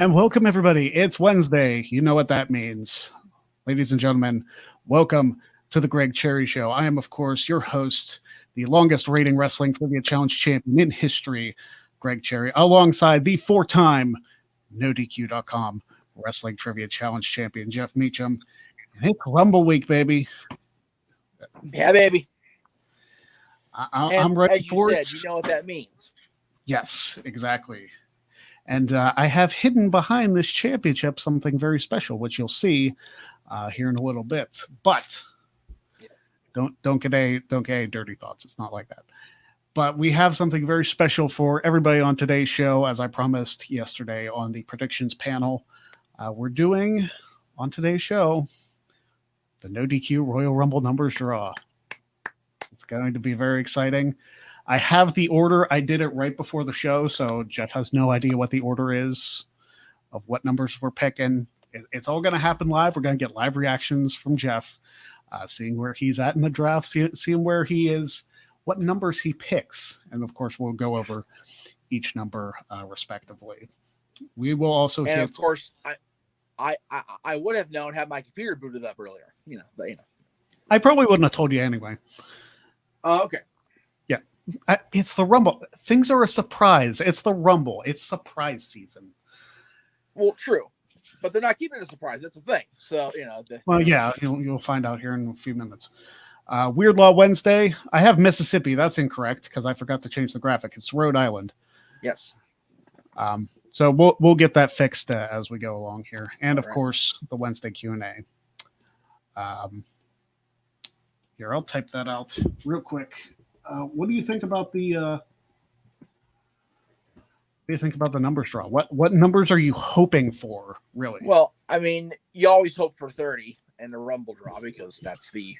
And welcome, everybody. It's Wednesday. You know what that means. Ladies and gentlemen, welcome to the Greg Cherry Show. I am, of course, your host, the longest rating wrestling trivia challenge champion in history, Greg Cherry, alongside the four-time NoDQ.com wrestling trivia challenge champion, Jeff Meacham. And it's Rumble Week, baby. Yeah, baby. I'm ready as you for said, it. you know what that means. Yes, exactly. And I have hidden behind this championship something very special, which you'll see here in a little bit. But Yes, don't get any dirty thoughts. It's not like that. But we have something very special for everybody on today's show, as I promised yesterday on the predictions panel. We're doing on today's show the No DQ Royal Rumble numbers draw. It's going to be very exciting. I have the order. I did it right before the show, so Jeff has no idea what the order is of what numbers we're picking. It's all going to happen live. We're going to get live reactions from Jeff, seeing where he's at in the draft, seeing where he is, what numbers he picks. And, of course, we'll go over each number respectively. We will also and of course, I would have known had my computer booted up earlier, but I probably wouldn't have told you anyway. Oh, okay. Yeah. It's the Rumble. Things are a surprise. It's the Rumble. It's surprise season. Well, true. But they're not keeping it a surprise. That's the thing. So, yeah, you'll find out here in a few minutes. Weird Law Wednesday. I have Mississippi. That's incorrect because I forgot to change the graphic. It's Rhode Island. Yes. So we'll get that fixed as we go along here. And, of course, the Wednesday Q&A. Here, I'll type that out real quick. What do you think about the numbers draw? What numbers are you hoping for, really? Well, I mean, you always hope for 30 in the Rumble draw because that's the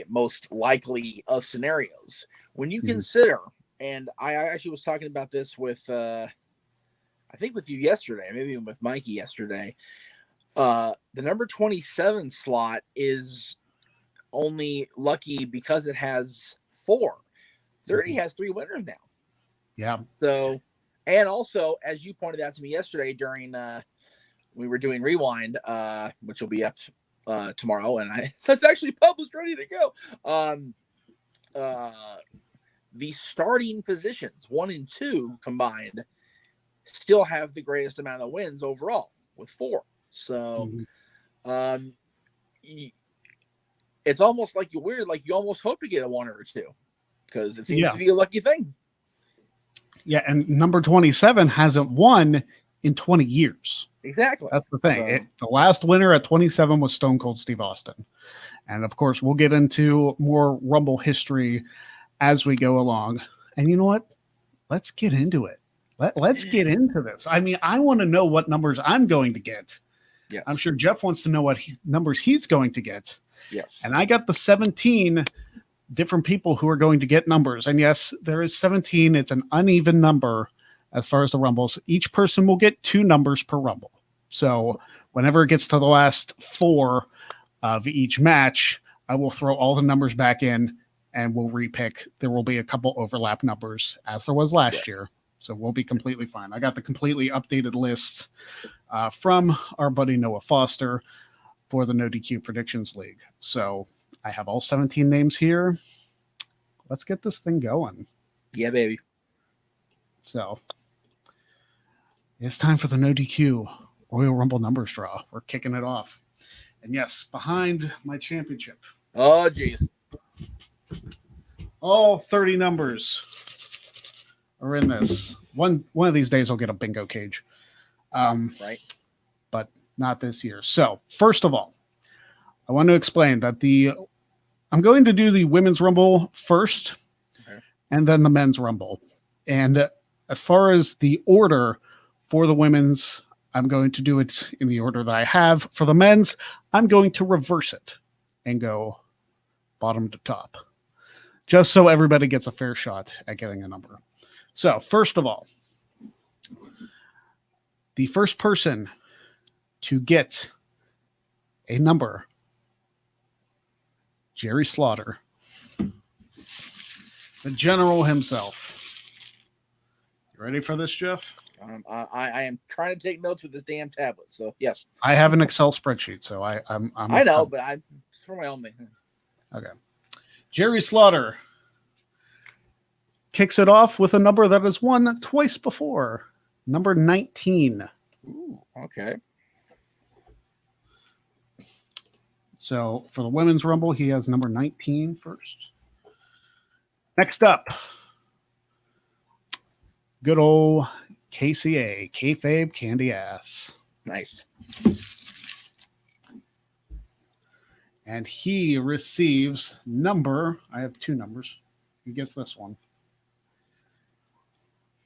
most likely of scenarios. When you consider, and I actually was talking about this with, I think with you yesterday, maybe even with Mikey yesterday, the number 27 slot is only lucky because it has 4. 30 has 3 winners now. Yeah. So, and also, as you pointed out to me yesterday during we were doing Rewind, which will be up tomorrow, and so it's actually published, ready to go. The starting positions, 1 and 2 combined, still have the greatest amount of wins overall with 4. So, it's almost like you almost hope to get a 1 or a 2 because it seems to be a lucky thing. Yeah, and number 27 hasn't won in 20 years. Exactly. That's the thing. The last winner at 27 was Stone Cold Steve Austin. And, of course, we'll get into more Rumble history as we go along. And you know what? Let's get into it. Let's get into this. I mean, I want to know what numbers I'm going to get. Yes. I'm sure Jeff wants to know what numbers he's going to get. Yes. And I got the 17 different people who are going to get numbers. And yes, there is 17. It's an uneven number as far as the Rumbles. Each person will get 2 numbers per Rumble. So whenever it gets to the last 4 of each match, I will throw all the numbers back in and we'll repick. There will be a couple overlap numbers as there was last year. So we'll be completely fine. I got the completely updated list from our buddy Noah Foster for the No DQ Predictions League. So I have all 17 names here. Let's get this thing going. Yeah, baby. So it's time for the No DQ Royal Rumble numbers draw. We're kicking it off. And yes, behind my championship. Oh, geez. All 30 numbers are in this. One of these days I'll get a bingo cage. Right. But not this year. So first of all, I want to explain that I'm going to do the Women's Rumble first and then the Men's Rumble. And as far as the order for the Women's, I'm going to do it in the order that I have. For the Men's, I'm going to reverse it and go bottom to top, just so everybody gets a fair shot at getting a number. So first of all, the first person to get a number, Jerry Slaughter, the general himself. You ready for this, Jeff? I am trying to take notes with this damn tablet. So yes, I have an Excel spreadsheet, so I'm I know, but it's for my own thing. okay. Jerry Slaughter kicks it off with a number that has won twice before, number 19. Ooh, okay. So for the women's rumble, he has number 19 first. Next up, good old KCA, Kayfabe Candy Ass. Nice. And he receives number, I have two numbers. He gets this one.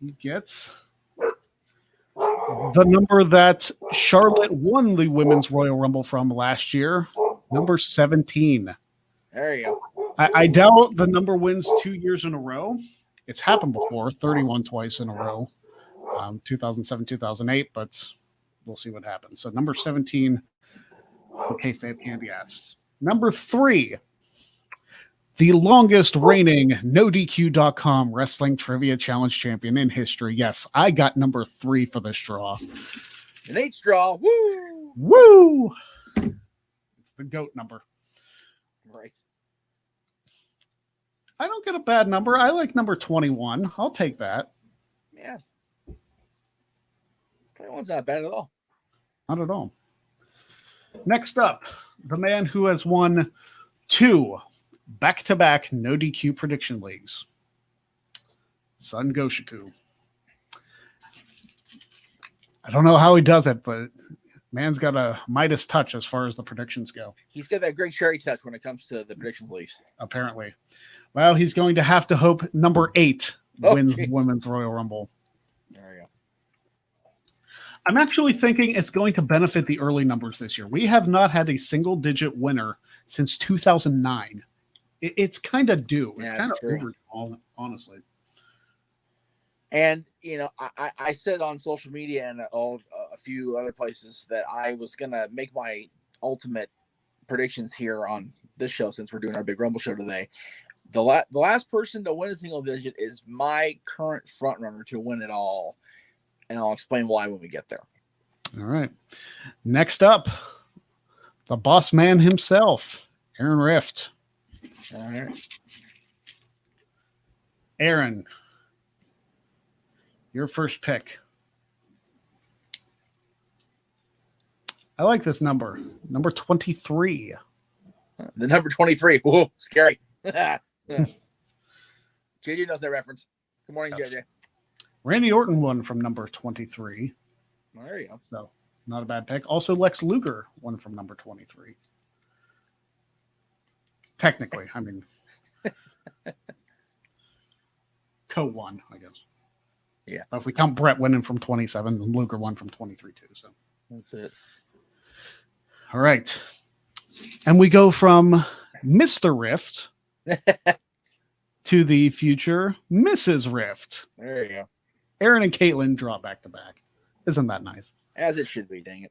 He gets the number that Charlotte won the Women's Royal Rumble from last year, number 17. There you go. I doubt the number wins 2 years in a row. It's happened before, 31 twice in a row, 2007, 2008, but we'll see what happens. So number 17, Kayfabe Candy Ass. Number 3, the longest reigning NoDQ.com Wrestling Trivia Challenge champion in history. Yes, I got number 3 for this draw. An 8 draw. Woo! Woo! It's the GOAT number. Right. I don't get a bad number. I like number 21. I'll take that. Yeah. 21's not bad at all. Not at all. Next up, the man who has won 2 back-to-back no DQ prediction leagues, Sun Goshiku. I don't know how he does it, but man's got a Midas touch as far as the predictions go. He's got that Greg Cherry touch when it comes to the prediction leagues. Apparently. Well, he's going to have to hope number 8 wins the Women's Royal Rumble. There you go. I'm actually thinking it's going to benefit the early numbers this year. We have not had a single-digit winner since 2009. It's kind of due. It's kind of over, honestly. And, you know, I said on social media and a few other places that I was going to make my ultimate predictions here on this show since we're doing our big Rumble show today. The last person to win a single digit is my current front runner to win it all. And I'll explain why when we get there. All right. Next up, the boss man himself, Aaron Rift. All right. Aaron, your first pick. I like this number. Number 23. The number 23. Whoa, scary. JJ knows that reference. Good morning, yes. JJ. Randy Orton won from number 23. There you go. So, not a bad pick. Also, Lex Luger won from number 23. Technically, I mean, co-won, I guess. Yeah. But if we count Brett winning from 27, then Luger won from 23 too. So that's it. All right. And we go from Mr. Rift to the future Mrs. Rift. There you go. Aaron and Caitlin draw back to back. Isn't that nice? As it should be, dang it.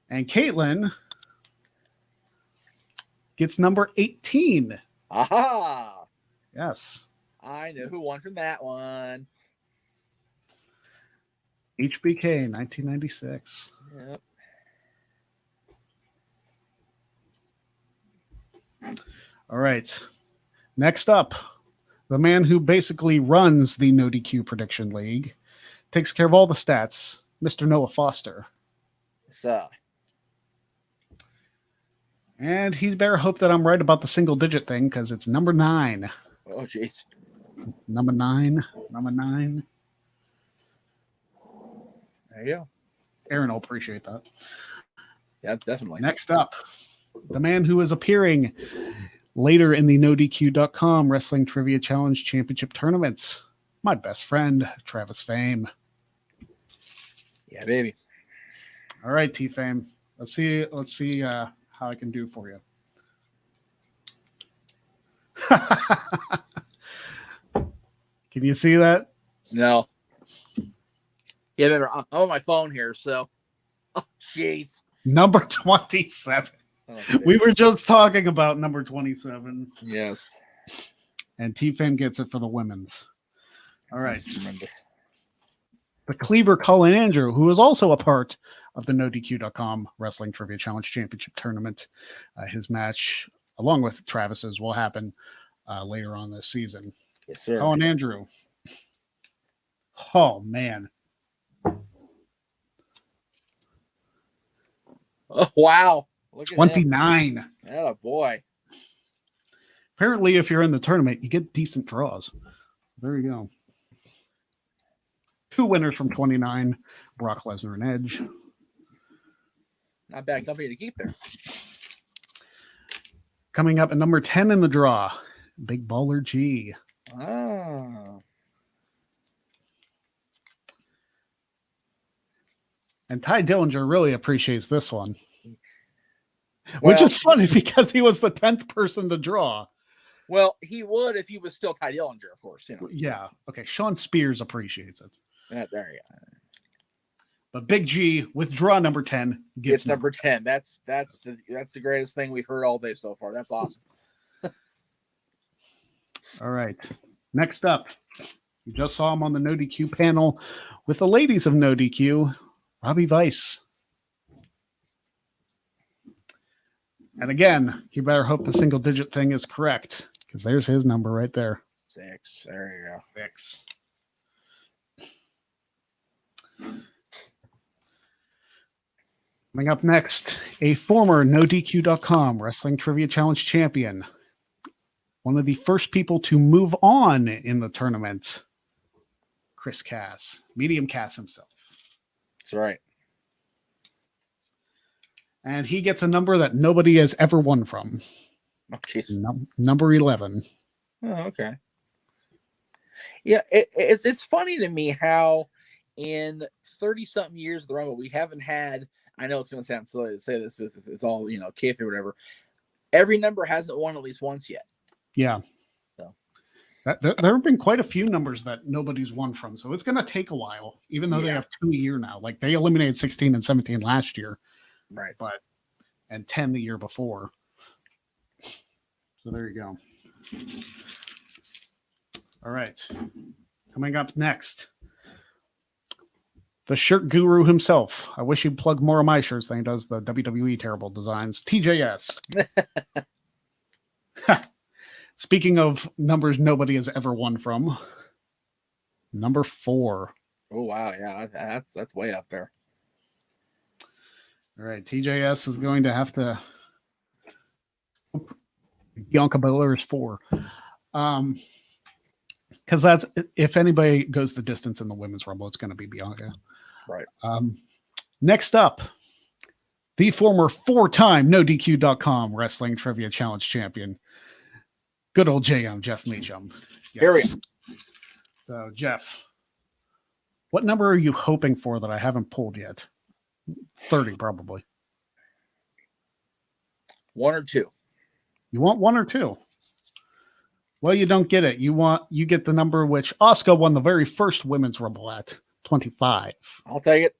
And Caitlin gets number 18. Aha! Yes. I know who won from that one. HBK 1996. Yep. All right. Next up, the man who basically runs the NoDQ Prediction League, takes care of all the stats, Mr. Noah Foster. And he better hope that I'm right about the single digit thing because it's number 9. Oh, jeez. Number 9. Number 9. There you go. Aaron will appreciate that. Yeah, definitely. Next up, the man who is appearing later in the NoDQ.com Wrestling Trivia Challenge Championship tournaments, my best friend, Travis Fame. Yeah, baby. All right, T-Fame. Let's see how I can do for you. Can you see that? No. Yeah, remember, I'm on my phone here, so. Oh, jeez. Number 27. Oh, we were just talking about number 27. Yes. And T-Fame gets it for the women's. All right. Tremendous. the Cleaver Colin Andrew, who is also a part of the NoDQ.com Wrestling Trivia Challenge Championship Tournament. His match, along with Travis's, will happen later on this season. Yes, sir. Colin Andrew. Oh, man. Oh, wow. Look 29. at him. Oh, boy. Apparently, if you're in the tournament, you get decent draws. There you go. 2 winners from 29, Brock Lesnar and Edge. Not bad company to keep there. Coming up at number 10 in the draw, Big Baller G. Oh. And Ty Dillinger really appreciates this one. Well, Which is funny because he was the 10th person to draw. Well, he would if he was still Ty Dillinger, of course. You know. Yeah. Okay. Sean Spears appreciates it. There you go. But Big G with draw number 10 gets number 10. That's the greatest thing we've heard all day so far. That's awesome. All right. Next up, you just saw him on the NoDQ panel with the ladies of NoDQ, Robbie Weiss. And again, you better hope the single digit thing is correct because there's his number right there. 6. There you go. 6. Coming up next, a former NoDQ.com Wrestling Trivia Challenge champion. One of the first people to move on in the tournament, Chris Cass, Medium Cass himself. That's right. And he gets a number that nobody has ever won from. Oh, jeez. Number 11. Oh, okay. Yeah, it's funny to me how in 30-something years of the Rumble, we haven't had, I know it's going to sound silly to say this, but it's all, kayfabe or whatever. Every number hasn't won at least once yet. Yeah. So there have been quite a few numbers that nobody's won from. So it's going to take a while, even though they have 2 a year now. Like they eliminated 16 and 17 last year. Right. And 10 the year before. So there you go. All right. Coming up next, the shirt guru himself. I wish he'd plug more of my shirts than he does the WWE terrible designs. TJS. Speaking of numbers nobody has ever won from, number 4. Oh, wow. Yeah, that's way up there. All right. TJS is going to have to. Bianca Belair is 4. Because that's, if anybody goes the distance in the women's rumble, it's going to be Bianca. Right. Next up, the former 4-time NoDQ.com Wrestling Trivia Challenge champion, good old JM, Jeff Meacham. Yes. Here we go. So, Jeff, what number are you hoping for that I haven't pulled yet? 30, probably. 1 or 2. You want 1 or 2? Well, you don't get it. You get the number which Asuka won the very first women's rumble at, 25. I'll take it.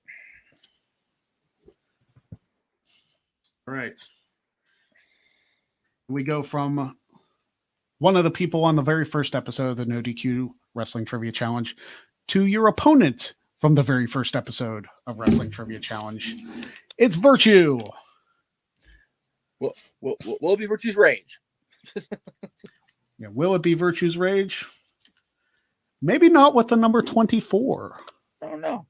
All right. We go from one of the people on the very first episode of the NoDQ Wrestling Trivia Challenge to your opponent from the very first episode of Wrestling Trivia Challenge. It's Virtue. Will it be Virtue's Rage? Yeah, will it be Virtue's Rage? Maybe not with the number 24. Oh, no.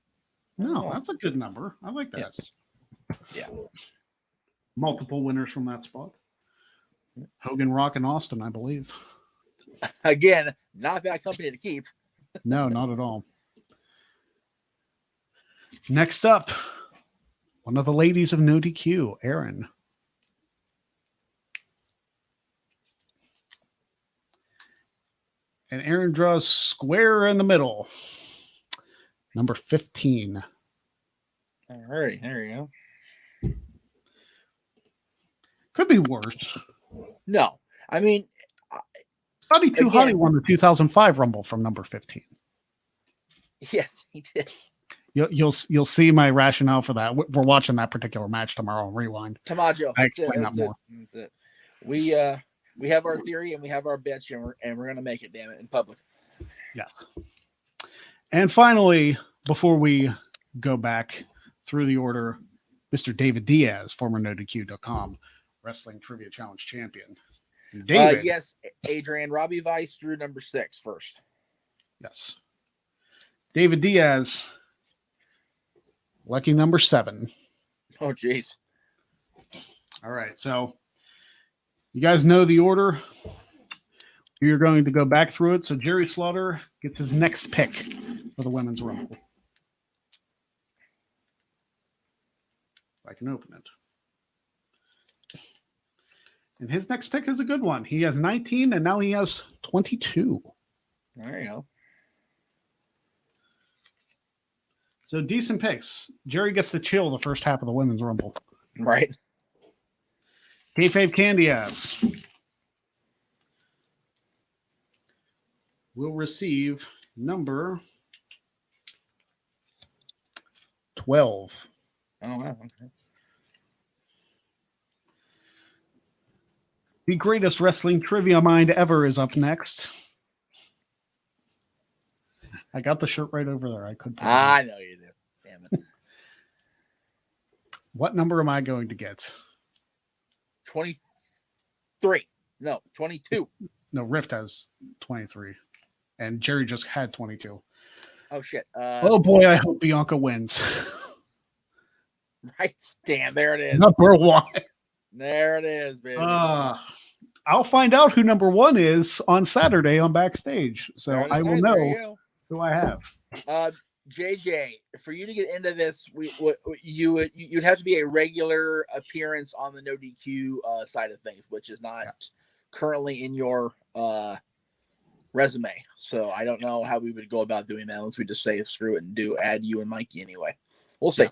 No, that's a good number. I like that. Yes. Yeah. Multiple winners from that spot. Hogan, Rock, and Austin, I believe. Again, not a bad company to keep. No, not at all. Next up, one of the ladies of NoDQ, Erin. And Erin draws square in the middle. Number 15. All right, there you go. Could be worse. No, I mean, Scotty Too Hottie won the 2005 Rumble from number 15. Yes, he did. You'll see my rationale for that. We're watching that particular match tomorrow on Rewind. Tamajo, I explain that more. That's it. We have our theory and we have our bitch and we're gonna make it, damn it, in public. Yes. And finally, before we go back through the order, Mr. David Diaz, former NoDQ.com Wrestling Trivia Challenge champion. David. Yes, Adrian. Robbie Weiss drew number 6 first. Yes. David Diaz, lucky number 7. Oh, jeez. All right. So you guys know the order. You're going to go back through it. So Jerry Slaughter gets his next pick for the Women's Rumble. I can open it. And his next pick is a good one. He has 19, and now he has 22. There you go. So decent picks. Jerry gets to chill the first half of the Women's Rumble. Right. Kayfabe Candy Ass will receive number 12. Oh, wow. Okay. The greatest wrestling trivia mind ever is up next. I got the shirt right over there. I couldn't. I know you do. Damn it. What number am I going to get? 23. No, 22. No, Rift has 23. And Jerry just had 22. Oh, shit. Oh, boy, I hope Bianca wins. Right. Damn, there it is. Number 1. There it is, baby. I'll find out who number 1 is on Saturday on Backstage. So I will know who I have. JJ, for you to get into this, you'd have to be a regular appearance on the NoDQ side of things, which is not currently in your resume. So I don't know how we would go about doing that unless we just say screw it and add you and Mikey anyway. We'll see. Yeah.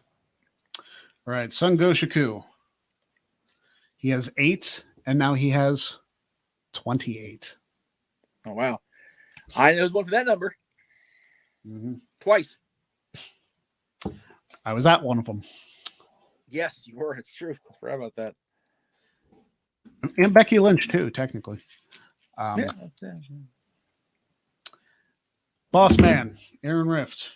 All right, Sun Goshiku. He has 8, and now he has 28. Oh, wow. I know who's one for that number. Mm-hmm. Twice. I was at one of them. Yes, you were. It's true. I forgot about that. And Becky Lynch, too, technically. Boss Man, Aaron Rift.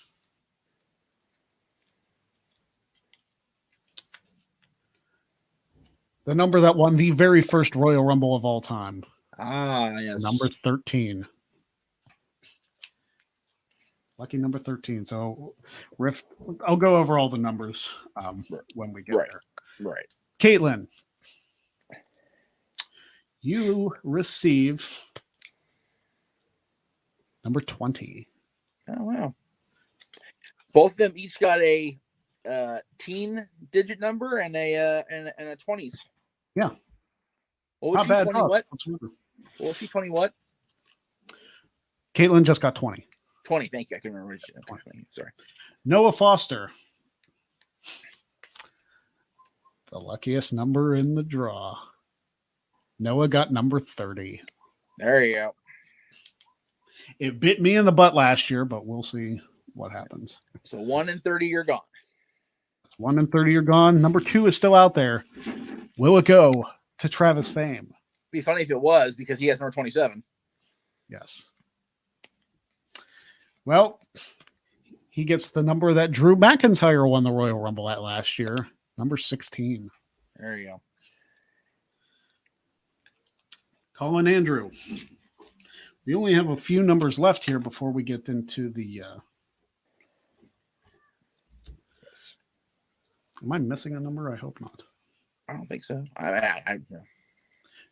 The number that won the very first Royal Rumble of all time. Ah, yes. Number 13. Lucky number 13. So, Rift, I'll go over all the numbers when we get there. Right. Caitlin, you receive number 20. Oh, wow. Both of them each got a teen digit number and a 20s. Yeah. What was she, 20 what? What was she, 20 what? Caitlin just got 20. 20, thank you. I couldn't remember. Okay, sorry. Noah Foster. The luckiest number in the draw. Noah got number 30. There you go. It bit me in the butt last year, but we'll see what happens. So 1 and 30, you're gone. 1 and 30, you're gone. Number 2 is still out there. Will it go to Travis Fame? Be funny if it was, because he has number 27. Yes. Well, he gets the number that Drew McIntyre won the Royal Rumble at last year, number 16. There you go. Colin Andrew. We only have a few numbers left here before we get into the. Yes. Am I missing a number? I hope not. I don't think so.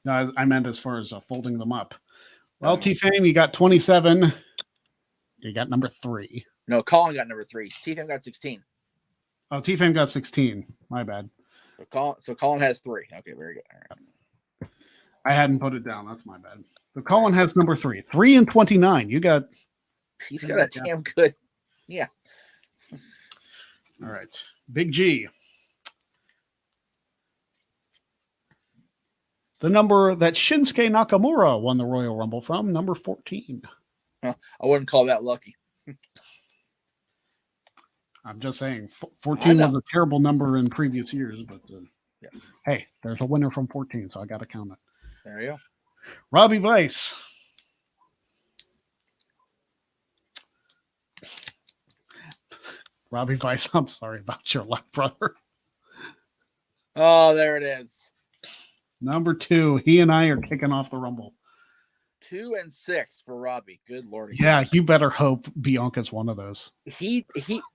No, I meant as far as folding them up. Well, T-Fame, you got 27. You got number 3. No, Colin got number 3. T-Fame got 16. Oh, T-Fame got 16. My bad. So Colin has 3. Okay, very good. All right. I hadn't put it down. That's my bad. So Colin has number 3. 3 and 29. You got. He's got a damn good. Yeah. All right. Big G. The number that Shinsuke Nakamura won the Royal Rumble from, number 14. I wouldn't call that lucky. I'm just saying, 14 was a terrible number in previous years, but yes. Hey, there's a winner from 14, so I got to count it. There you go. Robbie Weiss. Robbie Vice, I'm sorry about your luck, brother. Oh, there it is. Number 2, he and I are kicking off the Rumble. 2 and 6 for Robbie. Good Lord. Yeah, you better hope Bianca's one of those. He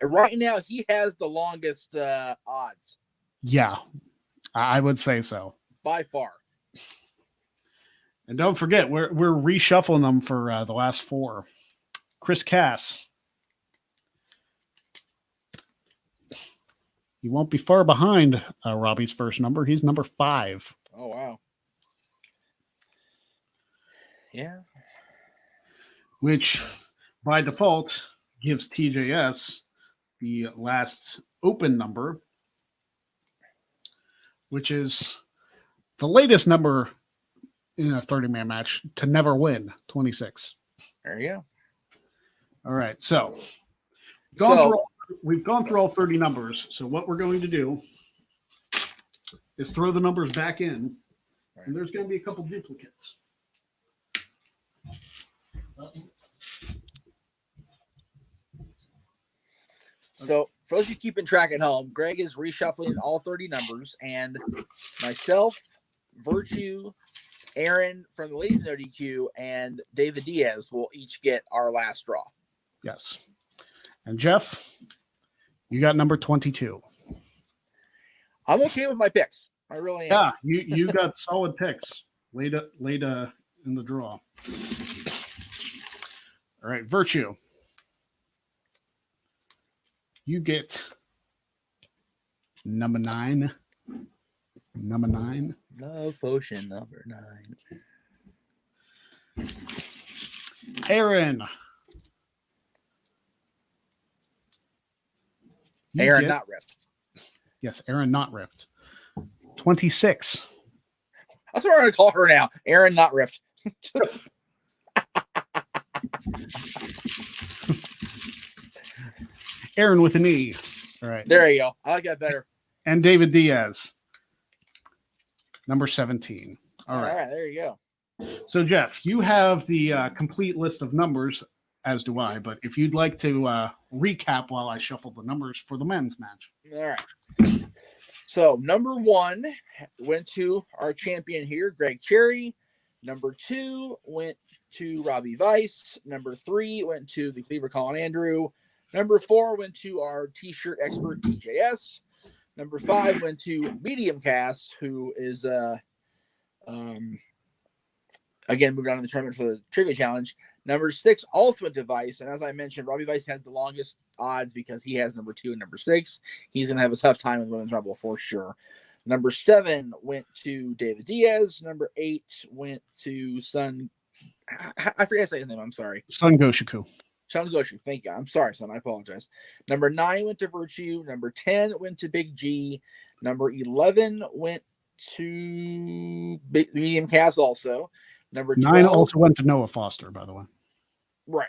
right now he has the longest odds. Yeah, I would say so. By far. And don't forget, we're reshuffling them for the last 4. Chris Cass. He won't be far behind Robbie's first number. He's number 5. Oh, wow. Yeah. Which, by default, gives TJS the last open number, which is the latest number in a 30-man match to never win, 26. There you go. All right, so we've gone through all 30 numbers. So what we're going to do is throw the numbers back in, and there's going to be a couple duplicates. So for those of you keeping track at home, Greg is reshuffling all 30 numbers, and myself, Virtue, Aaron from the Ladies NoDQ, and David Diaz will each get our last draw. Yes. And Jeff, you got number 22. I'm okay with my picks. I really am. Yeah, you got solid picks late in the draw. All right, Virtue. You get number 9. Number 9. Love potion number 9. Aaron. Aaron not ripped. Yes, Aaron not ripped. 26. That's what we're going to call her now. Aaron not ripped. Aaron with an E. All right. There you go. I like that better. And David Diaz. Number 17. All right. There you go. So, Jeff, you have the complete list of numbers, as do I. But if you'd like to recap while I shuffle the numbers for the men's match. All right. So, number 1 went to our champion here, Greg Cherry. Number 2 went to Robbie Vice. Number 3 went to the Cleaver Colin Andrew. Number 4 went to our T-shirt expert, TJS. Number 5 went to Medium Cast, who is again moved on to the tournament for the trivia challenge. Number 6 also went to Vice, and as I mentioned, Robbie Vice has the longest odds because he has number 2 and number 6. He's gonna have a tough time in Women's Rumble for sure. Number 7 went to David Diaz. Number 8 went to Sun. I forget to say his name. I'm sorry. Sun Goshiku. Sean Goshu, thank you. I'm sorry, son. I apologize. Number 9 went to Virtue. Number 10 went to Big G. Number 11 went to Medium Cast also. Number 12, 9 also went to Noah Foster, by the way. Right.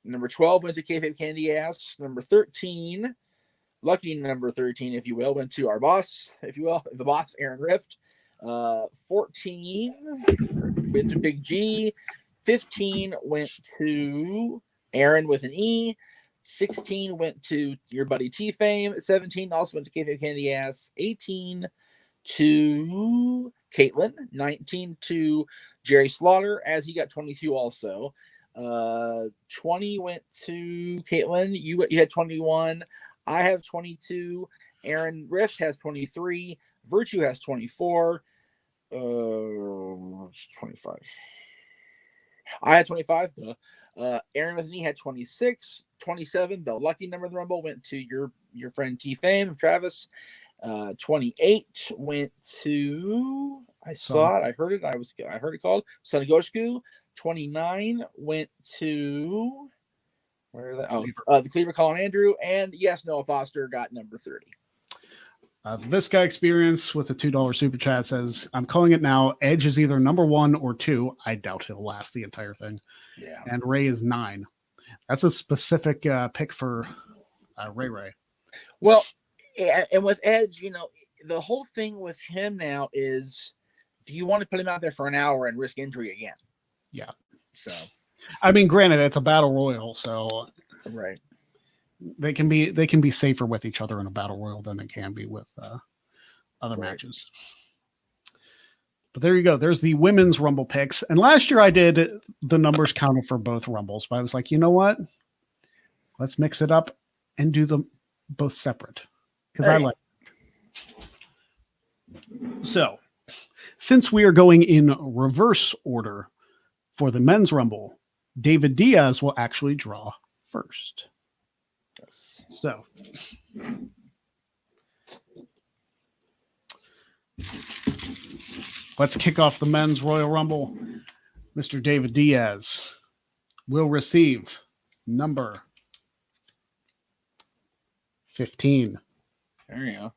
Number 12 went to Kayfabe Candy Ass. Number 13, lucky number 13, if you will, went to our boss, if you will, the boss, Aaron Rift. 14 went to Big G. 15 went to Aaron with an E. 16 went to your buddy T-Fame. 17 also went to Kayfabe Candy Ass. 18 to Caitlin. 19 to Jerry Slaughter, as he got 22 also. 20 went to Caitlin. You had 21. I have 22. Aaron Rift has 23. Virtue has 24. 25. I had 25. Aaron with me had 26. 27. The lucky number of the Rumble went to your friend T-Fame, Travis. 28 went to, I saw it, I heard it, I heard it called Sunagosku. 29 went to the Cleaver Colin Andrew, and yes, Noah Foster got number 30. This guy experience with a $2 super chat says, I'm calling it now. Edge is either number 1 or 2. I doubt he'll last the entire thing. Yeah. And Ray is 9. That's a specific pick for Ray. Well, and with Edge, the whole thing with him now is, do you want to put him out there for an hour and risk injury again? Yeah. So I mean, granted, it's a battle royal, so Right. they can be safer with each other in a battle royal than they can be with other Right. matches. But there you go. There's the women's Rumble picks. And last year I did the numbers counter for both Rumbles, but I was like, you know what? Let's mix it up and do them both separate because I like it. So, since we are going in reverse order for the men's Rumble, David Diaz will actually draw first. Yes. So, let's kick off the men's Royal Rumble. Mr. David Diaz will receive number 15. There you go.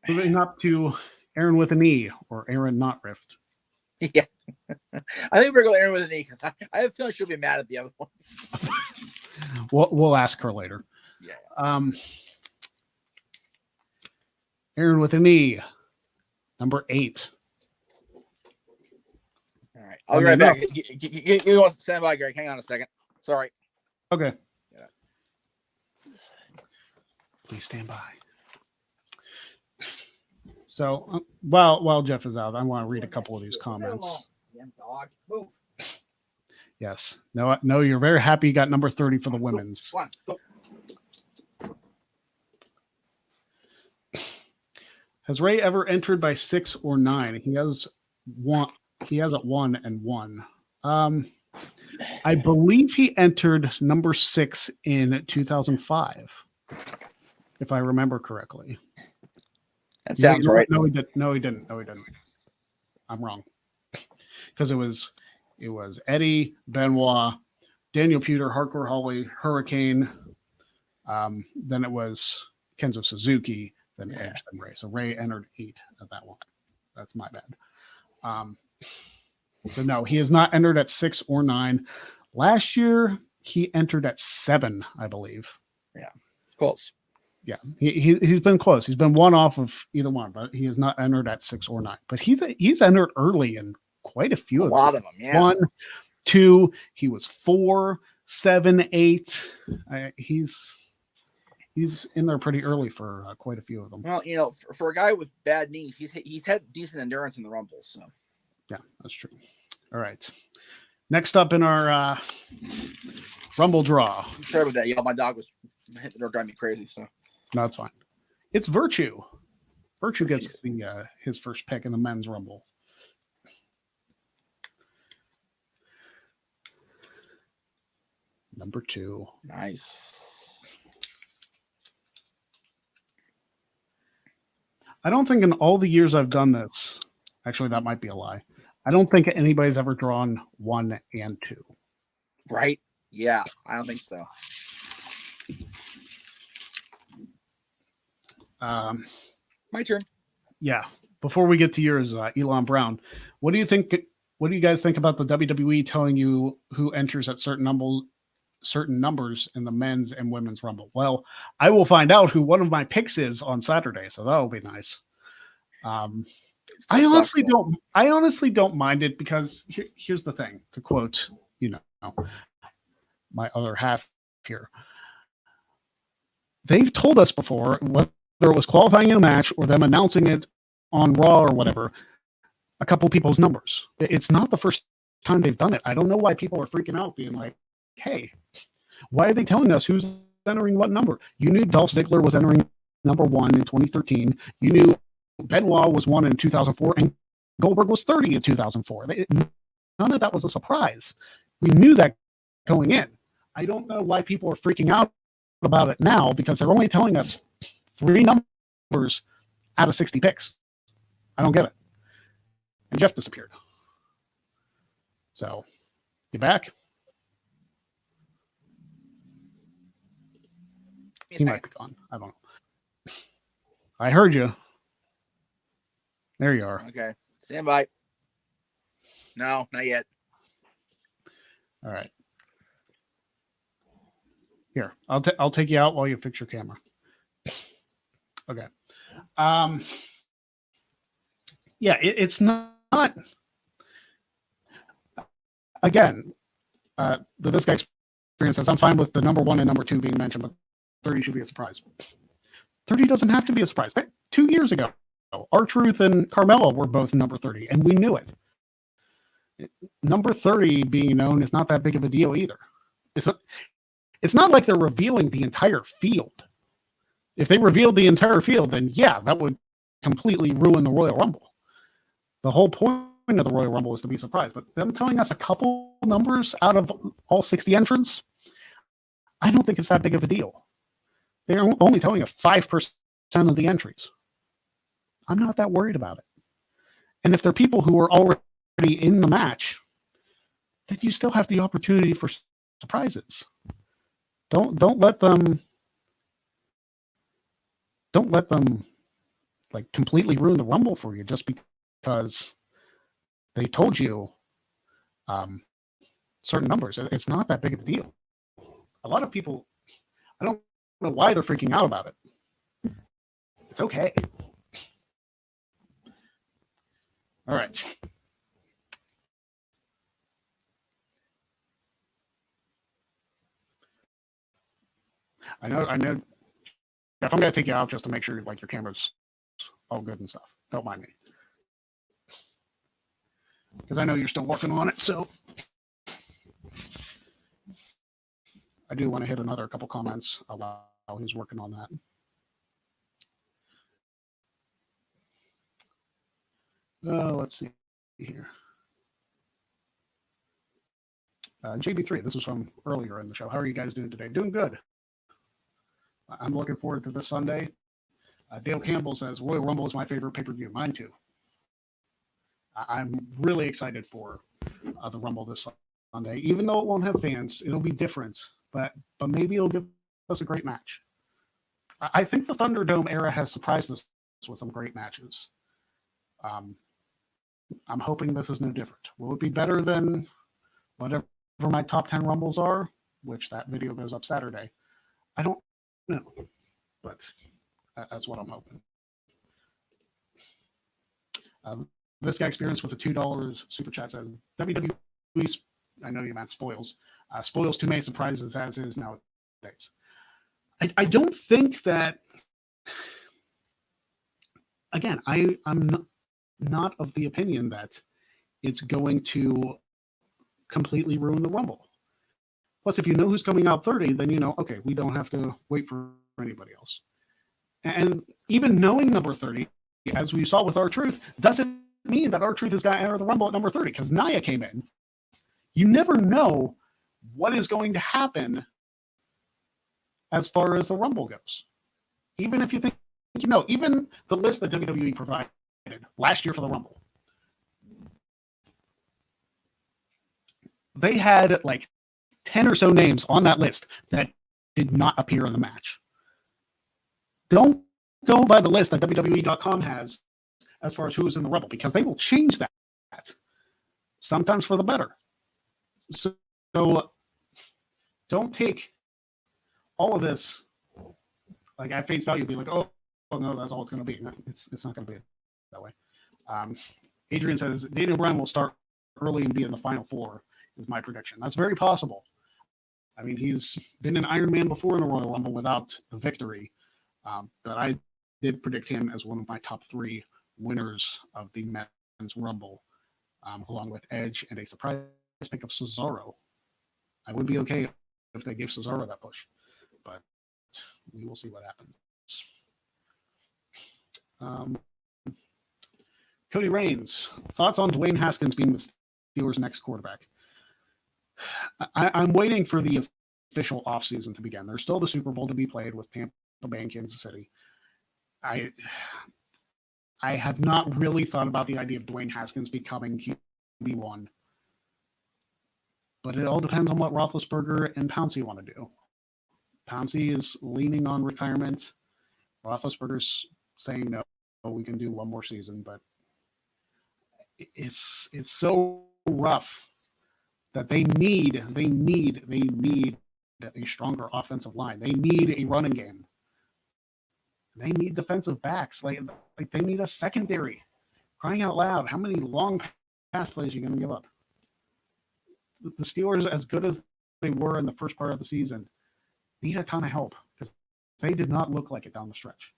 Moving up to Aaron with an E, or Aaron not Rift. Yeah. I think we're going Aaron with an E because I have a feeling she'll be mad at the other one. We'll ask her later. Yeah. Aaron with an E, number 8. All right. I'll be right back. You want to stand by, Greg? Hang on a second. Sorry. Okay. Yeah. Please stand by. So while Jeff is out, I want to read a couple of these comments. Yes. No, you're very happy you got number 30 for the women's. Go. Has Ray ever entered by 6 or 9? He has one. He has it 1 and 1. I believe he entered number 6 in 2005, if I remember correctly. That sounds right. No, he didn't. No, he didn't. I'm wrong. Because it was Eddie, Benoit, Daniel Pewter, Hardcore Holly, Hurricane. Then it was Kenzo Suzuki, then Edge, then Ray. So Ray entered 8 at that one. That's my bad. So no, he has not entered at 6 or 9. Last year he entered at 7, I believe. Yeah, it's close. Yeah, he's been close. He's been one off of either one, but he has not entered at 6 or 9. But he's entered early in quite a few. A lot of them. Yeah. 1, 2. He was 4, 7, 8. He's in there pretty early for quite a few of them. Well, for a guy with bad knees, he's had decent endurance in the Rumbles. So. Yeah, that's true. All right. Next up in our Rumble draw. Sorry about that. Yeah, my dog was hitting the door, driving me crazy. So. No, it's fine. It's Virtue. Virtue gets his first pick in the men's Rumble. Number 2. Nice. I don't think in all the years I've done this, actually, that might be a lie. I don't think anybody's ever drawn 1 and 2. Right? Yeah, I don't think so. My turn. Yeah. Before we get to yours, Elon Brown, what do you think? What do you guys think about the WWE telling you who enters at certain numbers in the men's and women's Rumble? Well, I will find out who one of my picks is on Saturday, so that'll be nice. I honestly don't mind it because here's the thing. To quote, my other half here, they've told us before, whether it was qualifying in a match or them announcing it on Raw or whatever, a couple people's numbers. It's not the first time they've done it. I don't know why people are freaking out, being like, "Hey, why are they telling us who's entering what number?" You knew Dolph Ziggler was entering number 1 in 2013. You knew Benoit was 1 in 2004, and Goldberg was 30 in 2004. None of that was a surprise. We knew that going in. I don't know why people are freaking out about it now, because they're only telling us 3 numbers out of 60 picks. I don't get it. And Jeff disappeared. So, you back? He might be gone. I don't know. I heard you. There you are. Okay. Stand by. No, not yet. All right. Here, I'll take you out while you fix your camera. Okay. Yeah, it's not. Again, this guy experience says I'm fine with the number 1 and number 2 being mentioned, but 30 should be a surprise. 30 doesn't have to be a surprise. 2 years ago, R-Truth and Carmella were both number 30, and we knew it. Number 30 being known is not that big of a deal either. It's not like they're revealing the entire field. If they revealed the entire field, then yeah, that would completely ruin the Royal Rumble. The whole point of the Royal Rumble is to be surprised, but them telling us a couple numbers out of all 60 entrants, I don't think it's that big of a deal. They're only telling us 5% of the entries. I'm not that worried about it. And if they're people who are already in the match, then you still have the opportunity for surprises. Don't let them like completely ruin the Rumble for you just because they told you certain numbers. It's not that big of a deal. A lot of people, I don't know why they're freaking out about it. It's okay. All right. I know. If I'm going to take you out just to make sure like your camera's all good and stuff, don't mind me. Because I know you're still working on it, so I do want to hit another couple comments while he's working on that. Let's see here. JB3, this was from earlier in the show. How are you guys doing today? Doing good. I'm looking forward to this Sunday. Dale Campbell says, Royal Rumble is my favorite pay-per-view. Mine too. I'm really excited for the Rumble this Sunday. Even though it won't have fans, it'll be different. But maybe it'll give us a great match. I think the Thunderdome era has surprised us with some great matches. I'm hoping this is no different. Will it be better than whatever my top 10 Rumbles are, which that video goes up Saturday? I don't know, but that's what I'm hoping. This guy experienced with a $2 super chat says, WWE, I know you meant spoils. Spoils too many surprises as is nowadays. I don't think that, again, I'm not of the opinion that it's going to completely ruin the Rumble. Plus, if you know who's coming out 30, then you know, okay, we don't have to wait for anybody else. And even knowing number 30, as we saw with R-Truth, doesn't mean that R-Truth is going to enter the Rumble at number 30 because Nia came in. You never know what is going to happen as far as the Rumble goes. Even if you think, you know, even the list that WWE provided last year for the Rumble, they had like 10 or so names on that list that did not appear in the match. Don't go by the list that WWE.com has as far as who is in the Rumble, because they will change that sometimes for the better. So don't take all of this like at face value, be like, oh no, that's all it's going to be. No, it's not going to be that way. Adrian says Daniel Bryan will start early and be in the final four, is my prediction. That's very possible. I mean, he's been an Iron Man before in the Royal Rumble without the victory. But I did predict him as one of my top 3 winners of the Men's Rumble, along with Edge and a surprise pick of Cesaro. I would be okay if they gave Cesaro that push, but we will see what happens. Cody Reigns, thoughts on Dwayne Haskins being the Steelers' next quarterback? I'm waiting for the official offseason to begin. There's still the Super Bowl to be played with Tampa Bay and Kansas City. I have not really thought about the idea of Dwayne Haskins becoming QB1, but it all depends on what Roethlisberger and Pouncey want to do. Pouncey is leaning on retirement. Roethlisberger's saying no, we can do one more season, but it's so rough that they need a stronger offensive line. They need a running game. They need defensive backs. Like they need a secondary Crying out loud, how many long pass plays are you going to give up? The Steelers, as good as they were in the first part of the season, need a ton of help because they did not look like it down the stretch.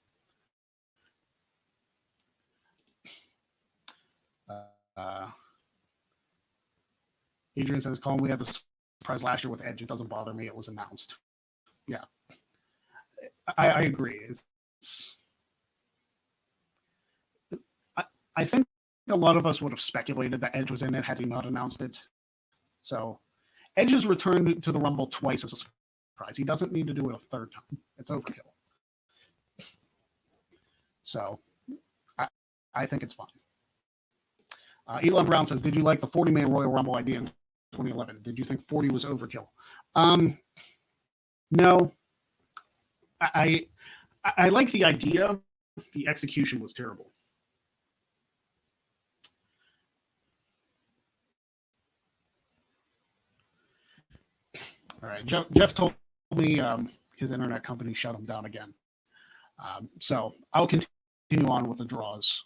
Adrian says, Colin, we had the surprise last year with Edge. It doesn't bother me. It was announced. Yeah. I agree. I think a lot of us would have speculated that Edge was in it had he not announced it. So Edge has returned to the Rumble twice as a surprise. He doesn't need to do it a third time. It's overkill. So I think it's fine. Elon Brown says, did you like the 40-man Royal Rumble idea in 2011? Did you think 40 was overkill? No. I like the idea. The execution was terrible. All right. Jeff told me his internet company shut him down again. So I'll continue on with the draws,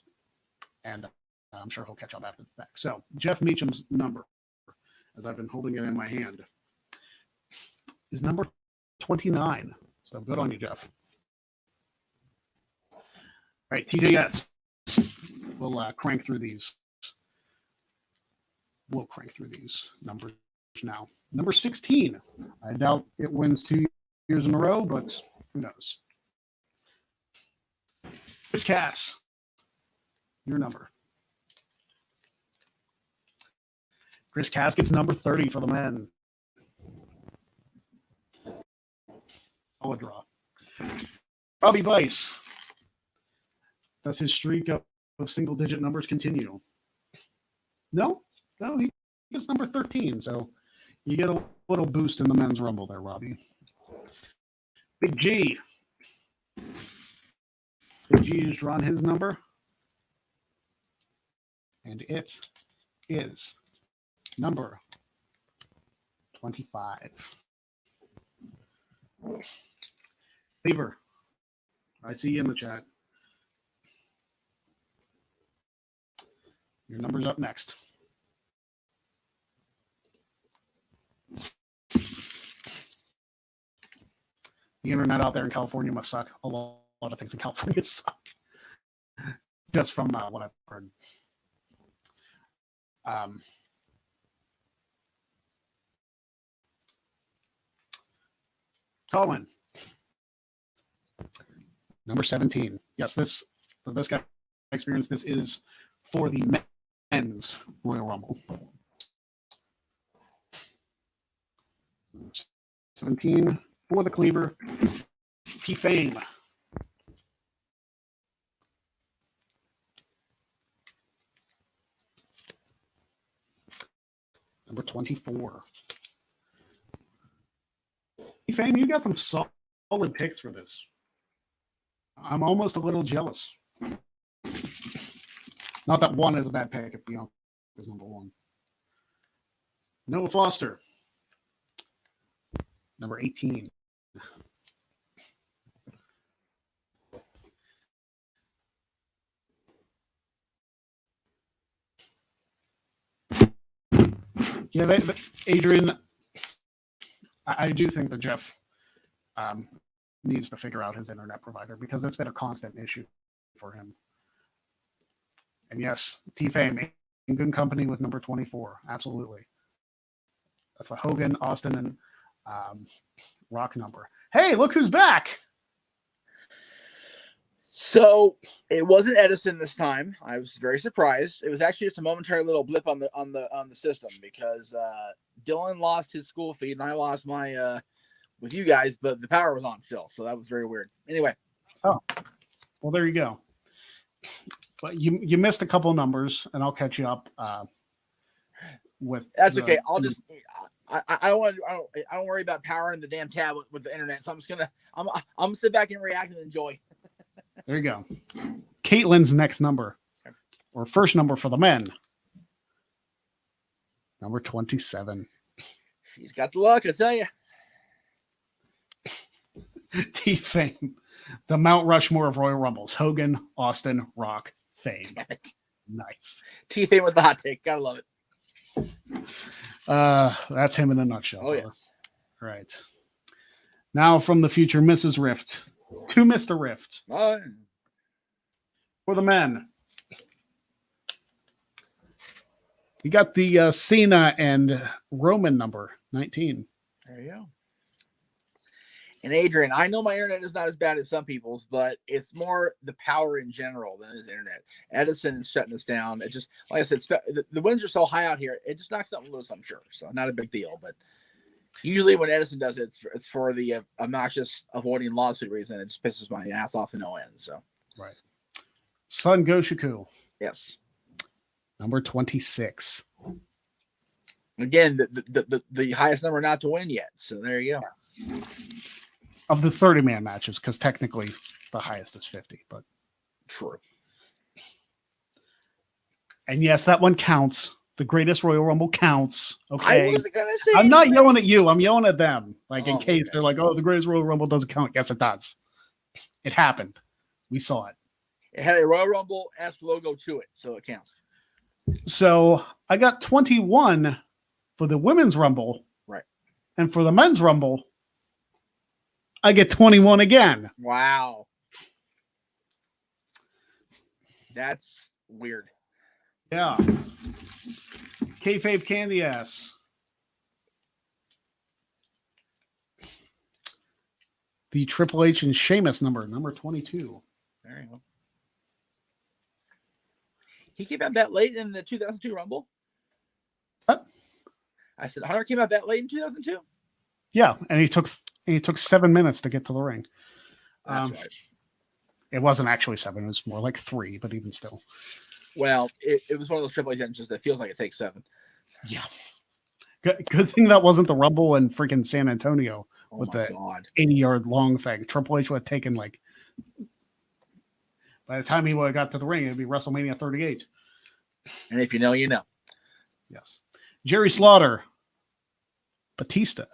and I'm sure he'll catch up after the fact. So Jeff Meacham's number, as I've been holding it in my hand, is number 29. So good on you, Jeff. All right, TJS. We'll crank through these. We'll crank through these numbers now. Number 16. I doubt it wins 2 years in a row, but who knows? It's Cass. Your number. Chris Cass gets number 30 for the men. Solid draw. Robbie Bice. Does his streak of single-digit numbers continue? No, he gets number 13, so you get a little boost in the men's rumble there, Robbie. Big G. Big G has drawn his number, and it is number 25. Beaver, I see you in the chat. Your number's up next. The internet out there in California must suck. A lot of things in California suck. Just from what I've heard. Colin. Number 17. Yes, for this guy experience, this is for the men's Royal Rumble. 17 for the Cleaver. T-Fame. Number 24. T-Fame, you got some solid picks for this. I'm almost a little jealous. Not that one is a bad pick if Bianca is number 1. Noah Foster. Number 18. Yeah, Adrian, I do think that Jeff needs to figure out his internet provider because it's been a constant issue for him. And yes, T-Fame in good company with number 24. Absolutely. That's a Hogan, Austin, and Rock number. Hey, look who's back. So it wasn't Edison this time. I was very surprised. It was actually just a momentary little blip on the system because Dylan lost his school feed and I lost my with you guys, but the power was on still, so that was very weird. Anyway. Oh, well, there you go. But you missed a couple numbers, and I'll catch you up with. That's okay. I'll just. I don't worry about powering the damn tab with the internet, so I'm gonna sit back and react and enjoy. There you go. Caitlin's next number, or first number for the men. Number 27. She's got the luck, I tell you. T-Fame, the Mount Rushmore of Royal Rumbles: Hogan, Austin, Rock, Fame. Nice. T-Fame with the hot take. Gotta love it. That's him in a nutshell. Oh, yes. Right. Now from the future, Mrs. Rift to Mr. Rift. Oh, For the men, you got the Cena and Roman number 19. there you go. And Adrian, I know my internet is not as bad as some people's, but it's more the power in general than his internet. Edison is shutting us down. It just, like I said, the winds are so high out here, it just knocks something loose, I'm sure. So not a big deal. But usually when Edison does it, it's for the obnoxious avoiding lawsuit reason. It just pisses my ass off to no end. So right. Son Goshiku, yes. number 26. Again, the highest number not to win yet. So there you go. Of the 30-man matches, because technically the highest is 50, but true. And yes, that one counts. The greatest Royal Rumble counts. Okay. I wasn't gonna say I'm not anything. yelling at you. I'm yelling at them. Like in case Okay. they're like, oh, the greatest Royal Rumble doesn't count. Yes, it does. It happened. We saw it. It had a Royal Rumble-esque logo to it, so it counts. So I got 21 for the women's Rumble. Right. And for the men's Rumble, I get 21 again. Wow. That's weird. Yeah. Kayfabe candy ass. The Triple H and Sheamus number 22. There you go. He came out that late in the 2002 Rumble? What? I said Hunter came out that late in 2002? Yeah, and he took 7 minutes to get to the ring. That's right. It wasn't actually 7, it was more like 3, but even still. Well, it was one of those Triple H entrances that feels like it takes 7. Yeah. Good thing that wasn't the Rumble in freaking San Antonio Oh with my the God. 80-yard long thing. Triple H would have taken like, by the time he would have got to the ring, it'd be WrestleMania 38. And if you know, you know. Yes. Jerry Slaughter. Batista.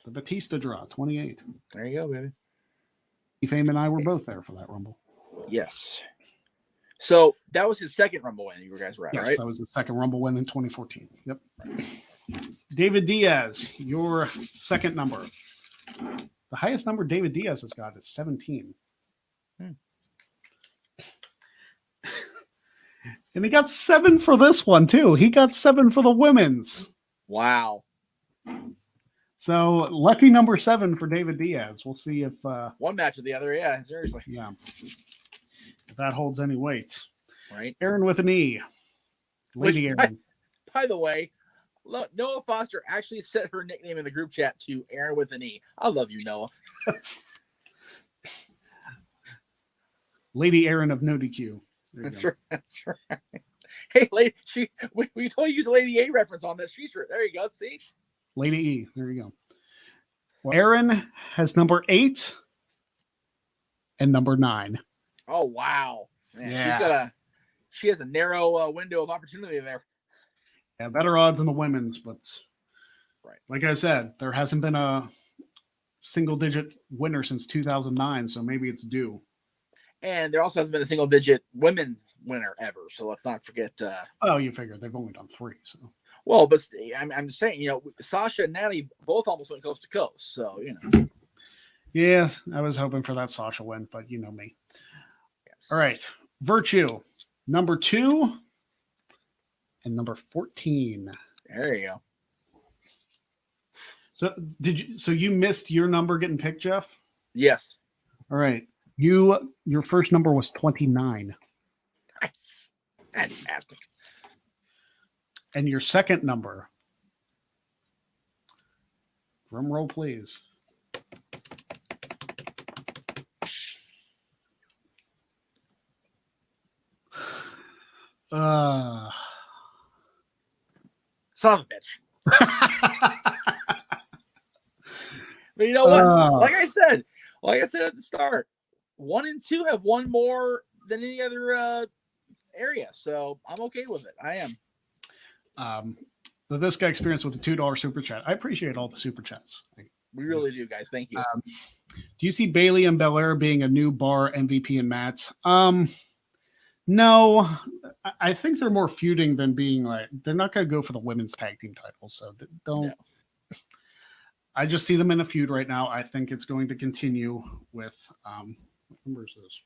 The Batista draw, 28. There you go, baby. Fame and I were both there for that Rumble. Yes. So that was his second Rumble win you guys were at, Yes, right? that was the second Rumble win in 2014. Yep. David Diaz, your second number. The highest number David Diaz has got is 17. And he got 7 for this one, too. He got 7 for the women's. Wow. So, lucky number 7 for David Diaz. We'll see if... One match or the other, yeah, seriously. Yeah. If that holds any weight. Right. Aaron with an E. Lady Aaron. By the way, Noah Foster actually set her nickname in the group chat to Aaron with an E. I love you, Noah. Lady Aaron of NoDQ. That's right. That's right. Hey, lady, we totally use a Lady A reference on that t-shirt. There you go. See? Lady E. There you go. Well, Aaron has number 8 and number 9. Oh, wow. Man, Yeah. she has a narrow window of opportunity there. Yeah, better odds than the women's, but right. Like I said, there hasn't been a single-digit winner since 2009, so maybe it's due. And there also hasn't been a single-digit women's winner ever, so let's not forget. Oh, you figure they've only done 3, so. Well, but I'm just saying, Sasha and Natalie both almost went coast to coast, so Yeah, I was hoping for that Sasha win, but you know me. Yes. All right, Virtue, number 2 and number 14. There you go. So you missed your number getting picked, Jeff? Yes. All right. Your first number was 29. Nice. Fantastic. And your second number, drum roll, please. Son of a bitch. But you know what? Like I said at the start, 1 and 2 have won more than any other area, so I'm okay with it. I am. This guy experienced with the $2 super chat. I appreciate all the super chats. We really do, guys. Thank you. Do you see Bailey and Belair being a new bar MVP and Matt? No, I think they're more feuding than being like they're not going to go for the women's tag team titles. So don't. No. I just see them in a feud right now. I think it's going to continue with what number is this?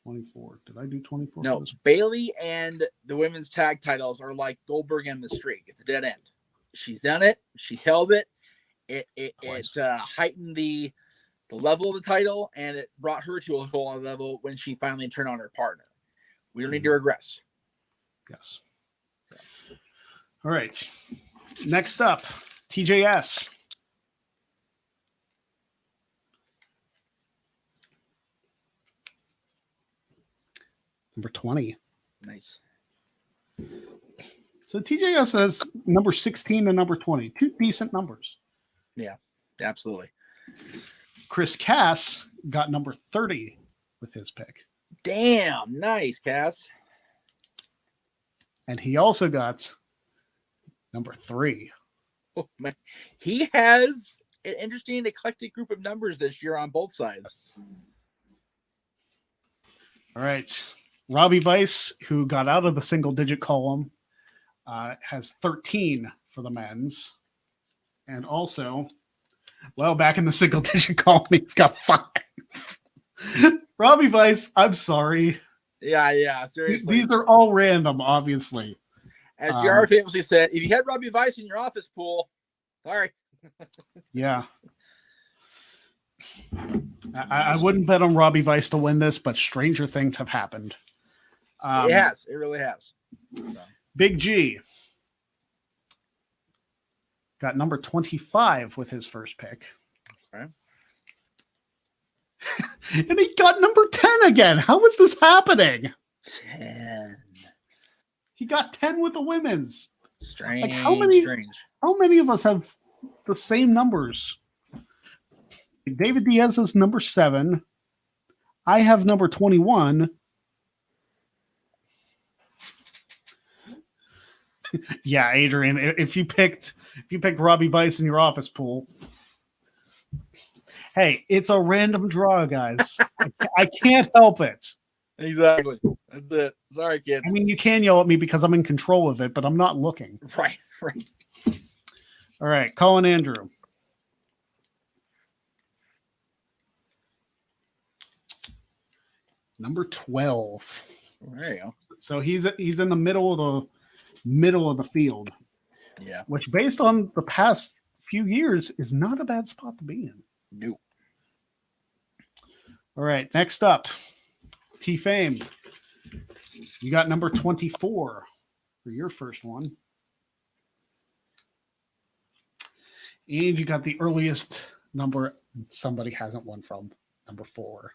24. Did I do 24? No, Bailey and the women's tag titles are like Goldberg and the Streak. It's a dead end. She's done it. She held it. It heightened the level of the title, and it brought her to a whole other level when she finally turned on her partner. We don't need to regress. Yes. All right. Next up, TJS. Number 20. Nice. So TJS has number 16 and number 20. Two decent numbers. Yeah, absolutely. Chris Cass got number 30 with his pick. Damn, nice, Cass. And he also got number 3. Oh, man. He has an interesting eclectic group of numbers this year on both sides. All right. Robbie Vice, who got out of the single-digit column, has 13 for the men's. And also, well, back in the single-digit column, he's got 5. Robbie Vice, I'm sorry. Yeah, seriously. These are all random, obviously. As JR famously said, if you had Robbie Vice in your office pool, sorry. Yeah. I wouldn't bet on Robbie Vice to win this, but stranger things have happened. It has. It really has. So. Big G got number 25 with his first pick. Okay. And he got number 10 again. How is this happening? 10. He got 10 with the women's. Strange. Like how many of us have the same numbers? David Diaz is number 7. I have number 21. Yeah, Adrian, if you picked Robbie Vice in your office pool, hey, it's a random draw, guys. I can't help it. Exactly. That's it. Sorry, kids. I mean, you can yell at me because I'm in control of it, but I'm not looking. Right. All right, Colin Andrew. Number 12. There you go. So he's in the middle of the field. Yeah. Which, based on the past few years, is not a bad spot to be in. Nope. All right, next up, T-Fame. You got number 24 for your first one. And you got the earliest number somebody hasn't won from, number 4.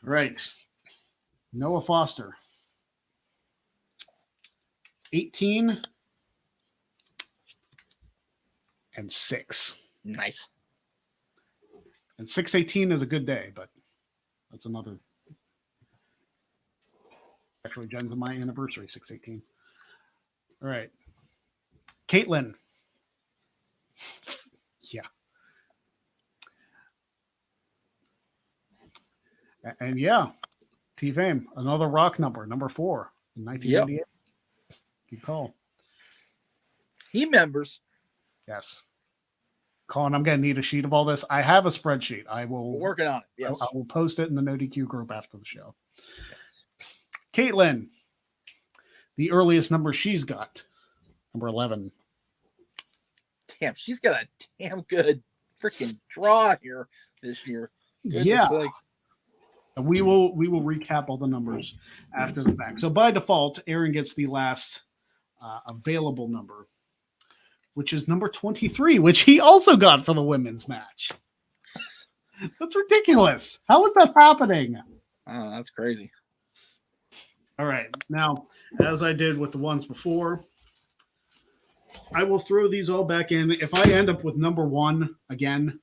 Right. Noah Foster. 18 and 6. Nice. And 618 is a good day, but that's another. Actually, Jen's on my anniversary, 618. All right. Caitlin. Yeah. And yeah, T-Fame, another rock number 4 in 1998. Yep. Good call. He members. Yes. Colin, I'm going to need a sheet of all this. I have a spreadsheet. We're working on it. Yes. I will post it in the NoDQ group after the show. Yes. Caitlin, the earliest number she's got, number 11. Damn, she's got a damn good freaking draw here this year. Goodness yeah. Sakes. We will recap all the numbers after the fact. So by default, Aaron gets the last available number, which is number 23, which he also got for the women's match. That's ridiculous. How is that happening? Oh, that's crazy. All right. Now, as I did with the ones before, I will throw these all back in. If I end up with number 1 again,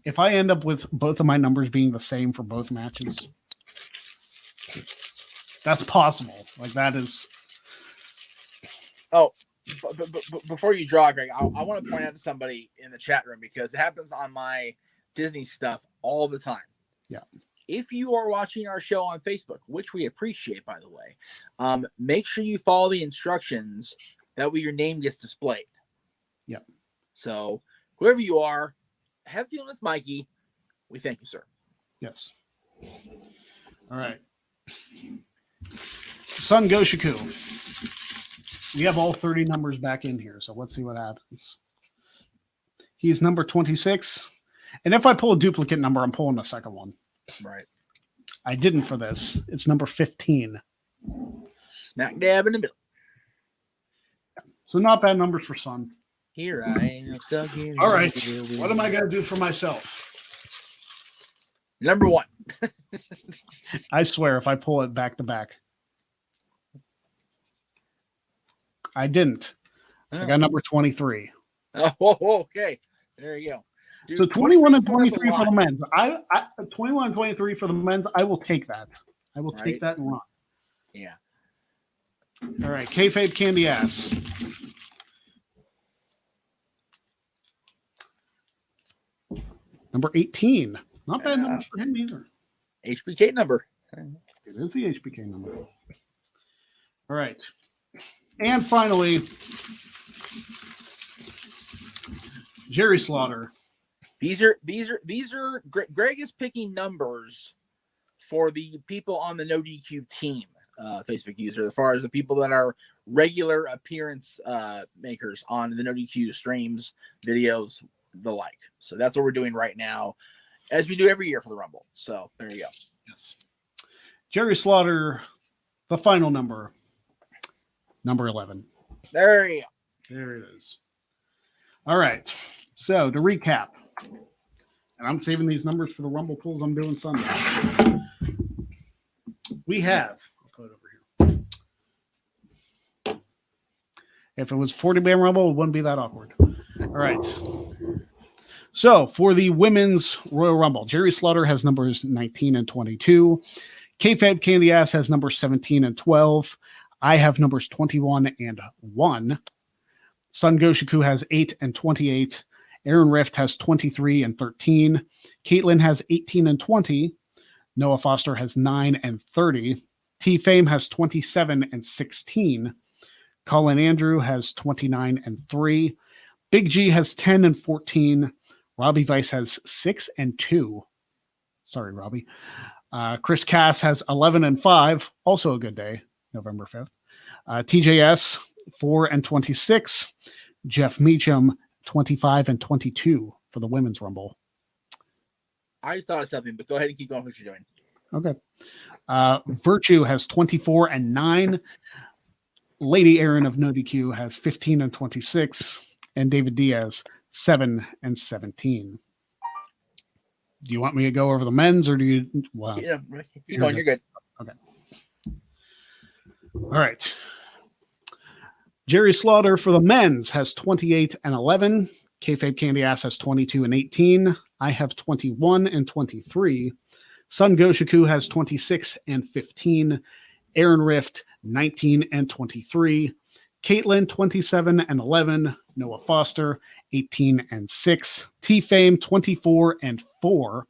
if I end up with both of my numbers being the same for both matches, that's possible. Like that is. Oh, But before you draw, Greg, I want to point out to somebody in the chat room because it happens on my Disney stuff all the time. Yeah. If you are watching our show on Facebook, which we appreciate, by the way, make sure you follow the instructions. That way your name gets displayed. Yeah. So whoever you are, have fun with Mikey. We thank you, sir. Yes. All right. Sun Goshiku. We have all 30 numbers back in here, so let's see what happens. He's number 26. And if I pull a duplicate number, I'm pulling the second one. Right. I didn't for this. It's number 15. Smack dab in the middle. So not bad numbers for Sun. Here I am stuck in. All right. What am I going to do for myself? Number 1. I swear, if I pull it back to back. I didn't. I got number 23. Oh, okay. There you go. Dude, so 21 and 23 for the men's. 21 and 23 for the men's. I will take that. I will take that and run. Yeah. All right. Kayfabe Candy Ass. Number 18. Not bad numbers for him either. HBK number. It is the HBK number. All right. And finally, Jerry Slaughter. These are Greg is picking numbers for the people on the NoDQ team, Facebook user, as far as the people that are regular appearance makers on the NoDQ streams, videos, the like. So that's what we're doing right now, as we do every year for the Rumble. So there you go. Yes. Jerry Slaughter, the final number. Number 11. There you go. There it is. All right. So to recap, and I'm saving these numbers for the Rumble pools I'm doing Sunday. We have, I'll put it over here. If it was 40-man Rumble, it wouldn't be that awkward. All right. So for the women's Royal Rumble, Jerry Slaughter has numbers 19 and 22. Kayfabe Candy Ass has numbers 17 and 12. I have numbers 21 and 1. Sun Goshiku has 8 and 28. Aaron Rift has 23 and 13. Caitlin has 18 and 20. Noah Foster has 9 and 30. T-Fame has 27 and 16. Colin Andrew has 29 and 3. Big G has 10 and 14. Robbie Vice has 6 and 2. Sorry, Robbie. Chris Cass has 11 and 5. Also a good day. November 5th. TJS, 4 and 26. Jeff Meacham, 25 and 22 for the Women's Rumble. I just thought of something, but go ahead and keep going with what you're doing. Okay. Virtue has 24 and 9. Lady Aaron of NoDQ has 15 and 26. And David Diaz, 7 and 17. Do you want me to go over the men's or do you? Well, yeah, keep going. You're good. Okay. All right. Jerry Slaughter for the men's has 28 and 11. Kayfabe Candy Ass has 22 and 18. I have 21 and 23. Sun Goshiku has 26 and 15. Aaron Rift, 19 and 23. Caitlin, 27 and 11. Noah Foster, 18 and 6. T-Fame, 24 and 4.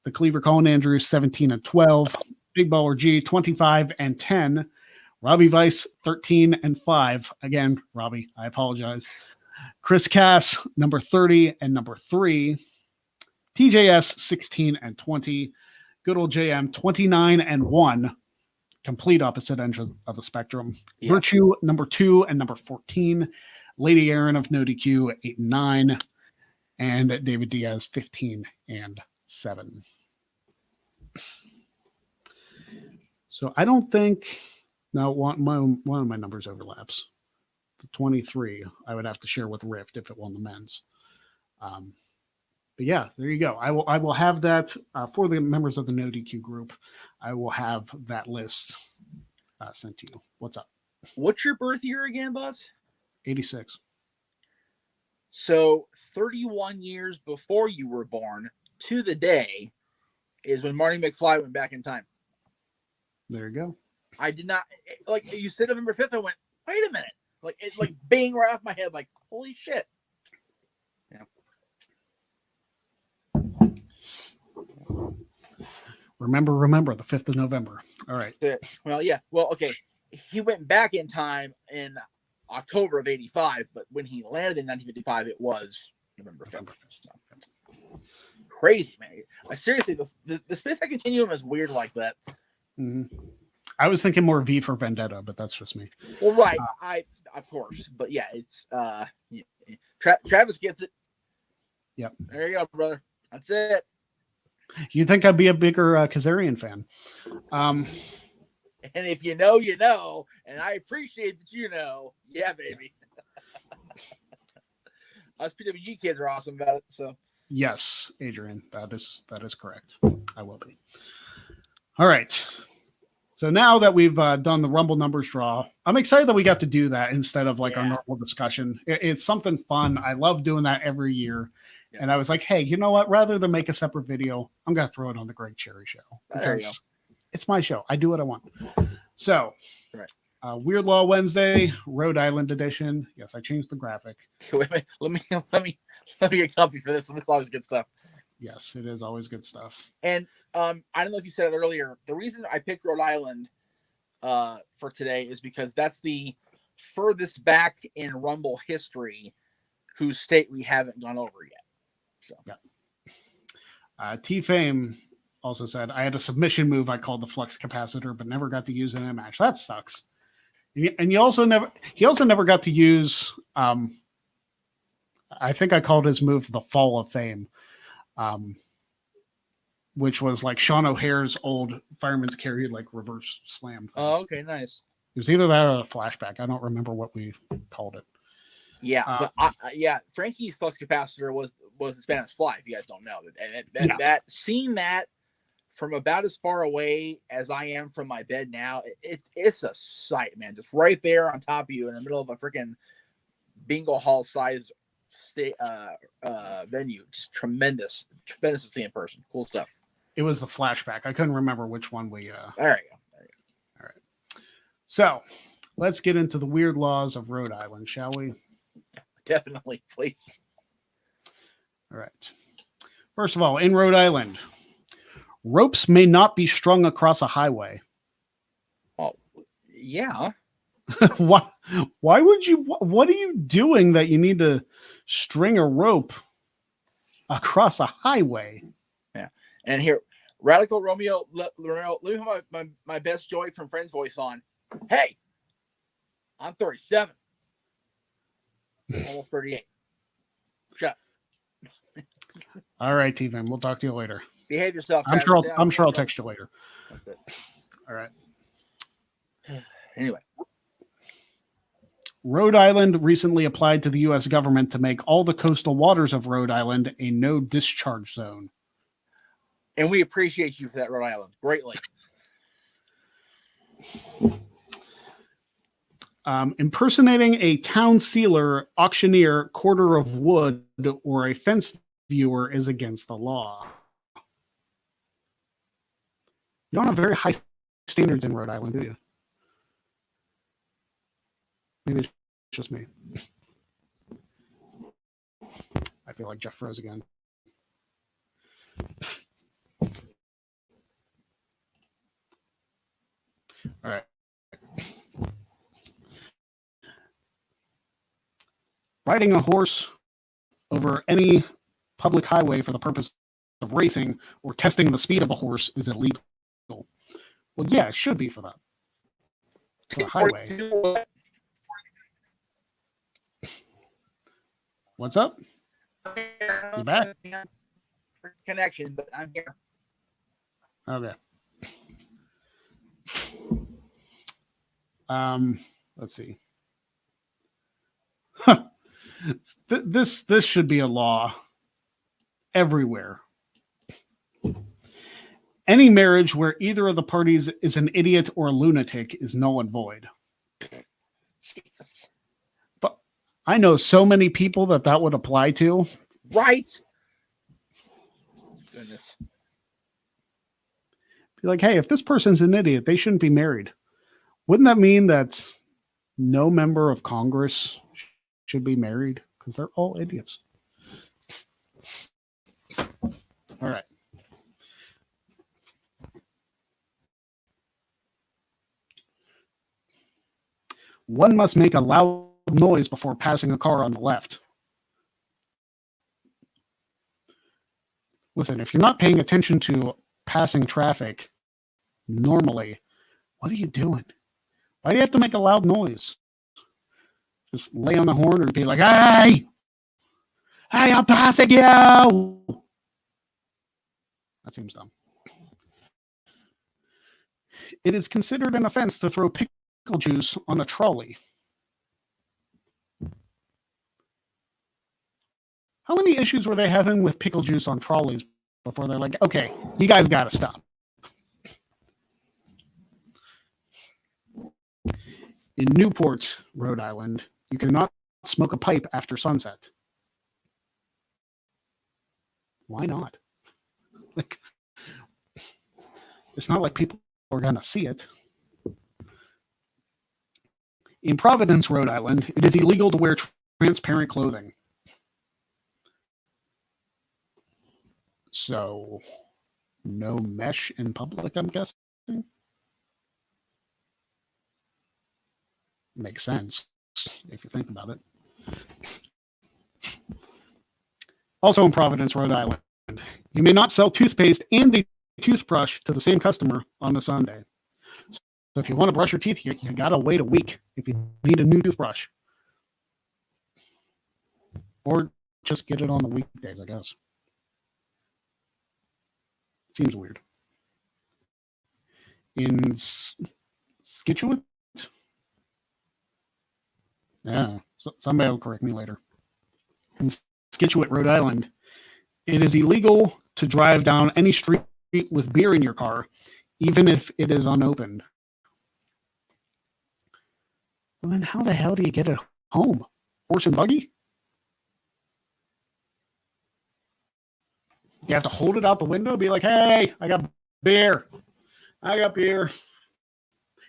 The Cleaver Colin Andrews, 17 and 12. Big Baller G, 25 and 10. Robbie Vice, 13 and 5. Again, Robbie, I apologize. Chris Cass, number 30 and number 3. TJS, 16 and 20. Good old JM, 29 and 1. Complete opposite end of the spectrum. Yes. Virtue, number 2 and number 14. Lady Aaron of NoDQ, 8 and 9. And David Diaz, 15 and 7. So I don't think... Now, one of my numbers overlaps. The 23, I would have to share with Rift if it won the men's. But yeah, there you go. I will have that for the members of the NoDQ group. I will have that list sent to you. What's up? What's your birth year again, boss? 86. So 31 years before you were born to the day is when Marty McFly went back in time. There you go. I did not, like, you said November 5th, I went, wait a minute. Like it like bang right off my head, like holy shit. Remember the 5th of November. All right. Well, yeah. Well, okay. He went back in time in October of 85, but when he landed in 1955, it was November 5th. So, crazy, man. Seriously, the space continuum is weird like that. Mm-hmm. I was thinking more V for Vendetta, but that's just me. Well, right. Of course. But yeah, it's Travis gets it. Yep. There you go, brother. That's it. You think I'd be a bigger Kazarian fan? And if you know, you know, and I appreciate that you know. Yeah, baby. Us PWG kids are awesome about it. So yes, Adrian, that is correct. I will be. All right. So now that we've done the Rumble numbers draw, I'm excited that we got to do that instead of like our normal discussion. It's something fun. I love doing that every year. Yes. And I was like, hey, you know what? Rather than make a separate video, I'm going to throw it on the Greg Cherry Show. Because it's my show. I do what I want. So, Weird Law Wednesday, Rhode Island edition. Yes, I changed the graphic. Wait, let me get comfy for this one. This is always good stuff. Yes, it is always good stuff. And I don't know if you said it earlier. The reason I picked Rhode Island for today is because that's the furthest back in Rumble history whose state we haven't gone over yet. So, T-Fame also said, I had a submission move I called the flux capacitor, but never got to use it in a match. That sucks. And he also never got to use, I think I called his move the Fall of Fame. Which was like Sean O'Hare's old Fireman's Carry, like reverse slam thing. Oh, okay, nice. It was either that or a flashback. I don't remember what we called it. Yeah, but Frankie's flux capacitor was the Spanish Fly. If you guys don't know, and that seeing that from about as far away as I am from my bed now, it's a sight, man. Just right there on top of you in the middle of a freaking bingo hall size venue. Just tremendous to see in person. Cool stuff. It was the flashback. I couldn't remember which one we. There you go. All right. So let's get into the weird laws of Rhode Island, shall we? Definitely, please. All right. First of all, in Rhode Island, ropes may not be strung across a highway. Oh, yeah. Why would you? What are you doing that you need to string a rope across a highway? Yeah. And here, Radical Romeo, let me have my best Joy from Friends voice on. Hey, I'm 37. Almost 38. Shut up. All right, T-Van. We'll talk to you later. Behave yourself. I'm sure I'll text you later. That's it. All right. Anyway. Rhode Island recently applied to the U.S. government to make all the coastal waters of Rhode Island a no discharge zone. And we appreciate you for that, Rhode Island, greatly. Impersonating a town sealer, auctioneer, quarter of wood, or a fence viewer is against the law. You don't have very high standards in Rhode Island, do you? Maybe it's just me. I feel like Jeff froze again. All right. Riding a horse over any public highway for the purpose of racing or testing the speed of a horse is illegal. Well, yeah, it should be for that. For the highway. What's up? You back? Connection, but I'm here. Okay. Let's see. This should be a law everywhere. Any marriage where either of the parties is an idiot or a lunatic is null and void. Jesus. But I know so many people that would apply to. Right. Goodness. Be like, hey, if this person's an idiot, they shouldn't be married. Wouldn't that mean that no member of Congress should be married because they're all idiots. All right. One must make a loud noise before passing a car on the left. Listen, if you're not paying attention to passing traffic normally, what are you doing? Why do you have to make a loud noise? Just lay on the horn or be like, hey, I'm passing you. That seems dumb. It is considered an offense to throw pickle juice on a trolley. How many issues were they having with pickle juice on trolleys before they're like, okay, you guys got to stop? In Newport, Rhode Island, you cannot smoke a pipe after sunset. Why not? Like, it's not like people are going to see it. In Providence, Rhode Island, it is illegal to wear transparent clothing. So, no mesh in public, I'm guessing? Makes sense if you think about it. Also in Providence, Rhode Island, you may not sell toothpaste and a toothbrush to the same customer on a Sunday. So if you want to brush your teeth, you got to wait a week if you need a new toothbrush. Or just get it on the weekdays, I guess. Seems weird. In Scituate? Yeah, somebody will correct me later. In Scituate, Rhode Island, it is illegal to drive down any street with beer in your car, even if it is unopened. Well, then how the hell do you get it home? Horse and buggy? You have to hold it out the window, be like, hey, I got beer. I got beer.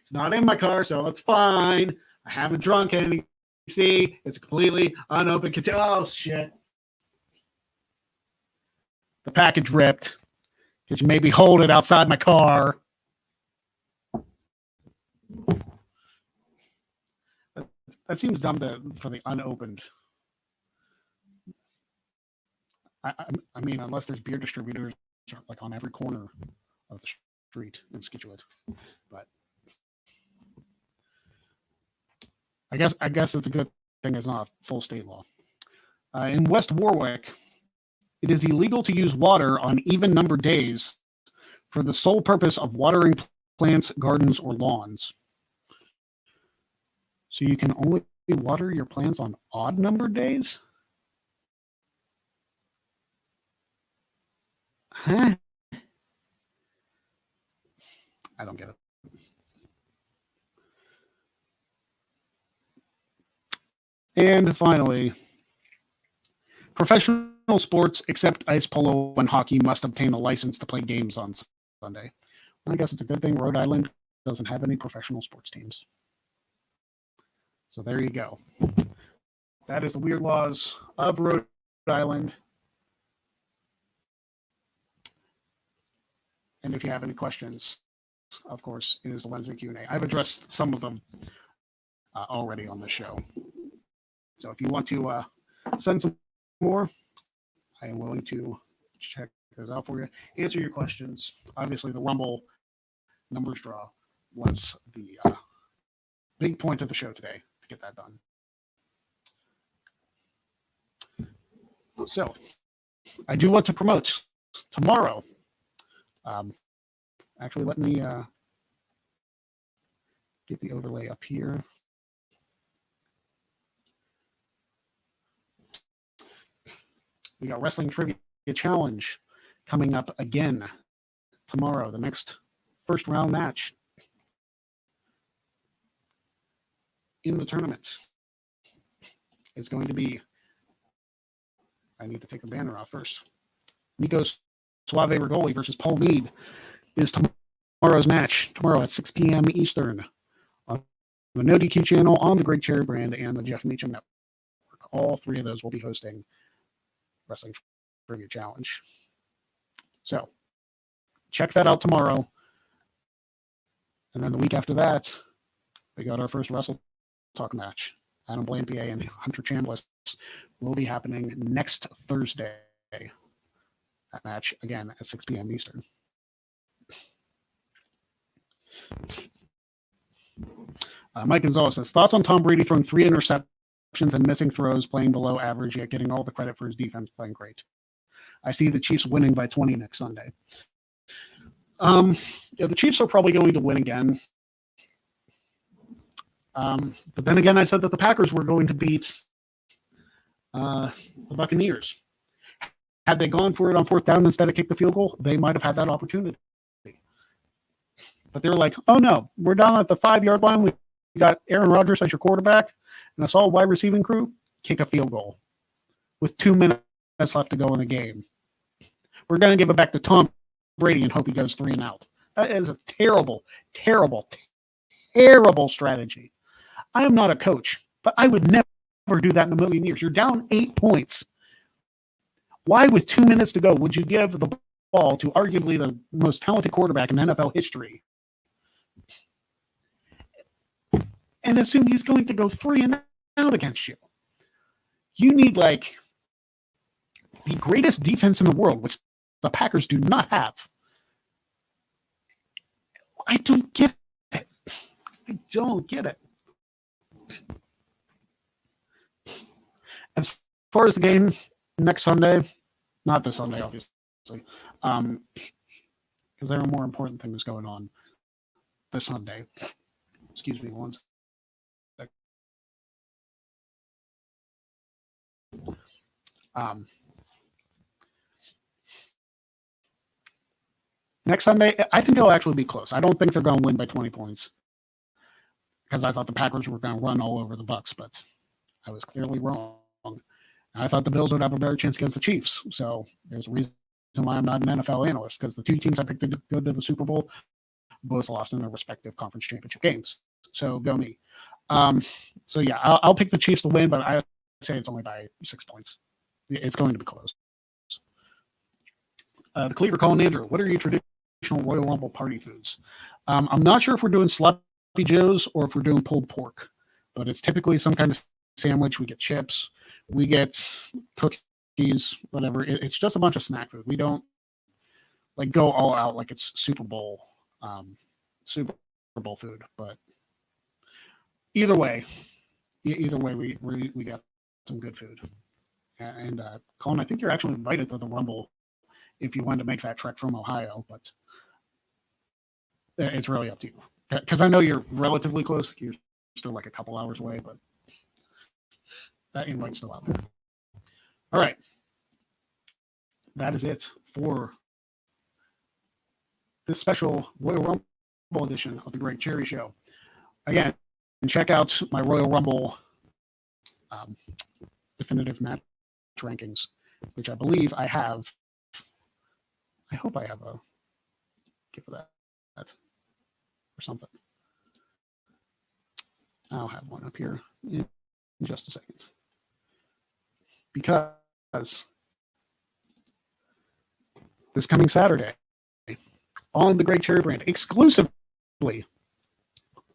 It's not in my car, so it's fine. I haven't drunk any. See, it's completely unopened container. Oh, shit. The package ripped. Could you maybe hold it outside my car? That seems dumb for the unopened. I mean, unless there's beer distributors like on every corner of the street in Scituate, but I guess it's a good thing it's not a full state law. In West Warwick, it is illegal to use water on even numbered days for the sole purpose of watering plants, gardens, or lawns. So you can only water your plants on odd numbered days? Huh? I don't get it. And finally, professional sports except ice polo and hockey must obtain a license to play games on Sunday. I guess it's a good thing Rhode Island doesn't have any professional sports teams. So there you go. That is the weird laws of Rhode Island. And if you have any questions, of course, it is the Wednesday Q&A. I've addressed some of them already on the show. So if you want to send some more, I am willing to check those out for you, answer your questions. Obviously, the Rumble numbers draw was the big point of the show today to get that done. So I do want to promote tomorrow. Actually, let me get the overlay up here. We got Wrestling Trivia Challenge coming up again tomorrow, the next first round match in the tournament. It's going to be, I need to take the banner off first. Nico Suave Rigoli versus Paul Mead is tomorrow's match, tomorrow at 6 p.m. Eastern on the NoDQ channel, on the Greg Cherry brand, and the Jeff Meacham Network. All three of those will be hosting Wrestling Trivia Challenge. So check that out tomorrow. And then the week after that, we got our first Wrestle Talk match. Adam Blampier and Hunter Chambliss will be happening next Thursday. That match, again, at 6 p.m. Eastern. Mike Gonzalez says, thoughts on Tom Brady throwing 3 interceptions and missing throws, playing below average, yet getting all the credit for his defense, playing great. I see the Chiefs winning by 20 next Sunday. The Chiefs are probably going to win again. But then again, I said that the Packers were going to beat the Buccaneers. Had they gone for it on 4th down instead of kick the field goal, they might have had that opportunity. But they were like, oh no, we're down at the 5-yard line. We got Aaron Rodgers as your quarterback and a solid wide receiving crew. Kick a field goal with 2 minutes left to go in the game. We're going to give it back to Tom Brady and hope he goes 3 and out. That is a terrible, terrible, terrible strategy. I am not a coach, but I would never do that in a million years. You're down 8 points. Why, with 2 minutes to go, would you give the ball to arguably the most talented quarterback in NFL history and assume he's going to go 3 and out against you? You need like the greatest defense in the world, which the Packers do not have. I don't get it. I don't get it. As far as the game next Sunday, not this Sunday, obviously, because there are more important things going on this Sunday. Excuse me one sec. Next Sunday, I think it'll actually be close. I don't think they're going to win by 20 points because I thought the Packers were going to run all over the Bucs, but I was clearly wrong. I thought the Bills would have a better chance against the Chiefs. So there's a reason why I'm not an NFL analyst, because the 2 teams I picked to go to the Super Bowl both lost in their respective conference championship games. So go me. So yeah, I'll pick the Chiefs to win, but I say it's only by 6 points. It's going to be close. The Cleaver calling Andrew, what are your traditional Royal Rumble party foods? I'm not sure if we're doing sloppy joes or if we're doing pulled pork, but it's typically some kind of sandwich. We get chips, we get cookies, whatever. It's just a bunch of snack food. We don't like go all out like it's Super Bowl food. But either way, we got some good food. And Colin, I think you're actually invited to the Rumble if you wanted to make that trek from Ohio, but it's really up to you. Because I know you're relatively close. You're still like a couple hours away, but that invite's still out there. All right. That is it for this special Royal Rumble edition of the Greg Cherry Show. Again, check out my Royal Rumble definitive match rankings, which I believe I have. I hope I have a gift for that or something. I'll have one up here in just a second. Because this coming Saturday on the Greg Cherry brand, exclusively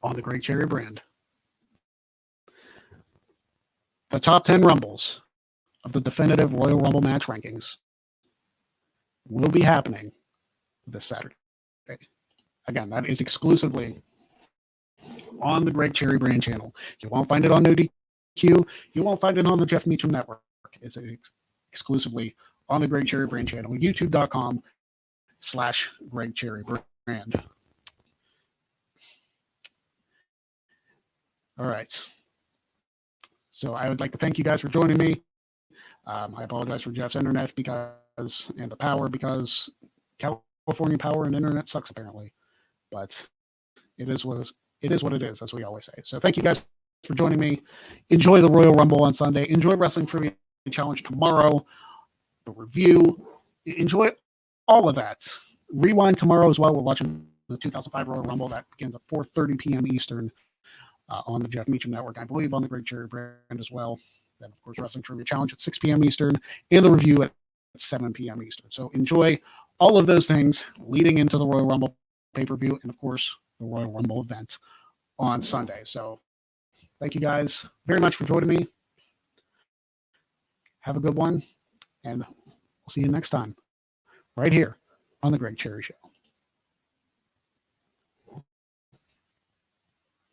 on the Greg Cherry brand, the top 10 Rumbles of the definitive Royal Rumble match rankings will be happening this Saturday. Again, that is exclusively on the Greg Cherry brand channel. You won't find it on NoDQ. You won't find it on the Jeff Meacham Network. It's exclusively on the Greg Cherry brand channel, youtube.com/Greg Cherry brand. All right. So I would like to thank you guys for joining me. I apologize for Jeff's internet and the power, because California power and internet sucks apparently, but it is what it is, as we always say. So thank you guys for joining me. Enjoy the Royal Rumble on Sunday. Enjoy Wrestling Trivia Challenge tomorrow. The review. Enjoy all of that. Rewind tomorrow as well. We're watching the 2005 Royal Rumble that begins at 4:30 p.m. Eastern. on the Jeff Meacham Network, I believe on the Great Cherry brand as well. Then, of course, Wrestling Trivia Challenge at 6 p.m. Eastern and the review at 7 p.m. Eastern. So enjoy all of those things leading into the Royal Rumble pay-per-view and, of course, the Royal Rumble event on Sunday. So thank you guys very much for joining me. Have a good one, and we'll see you next time right here on the Greg Cherry Show.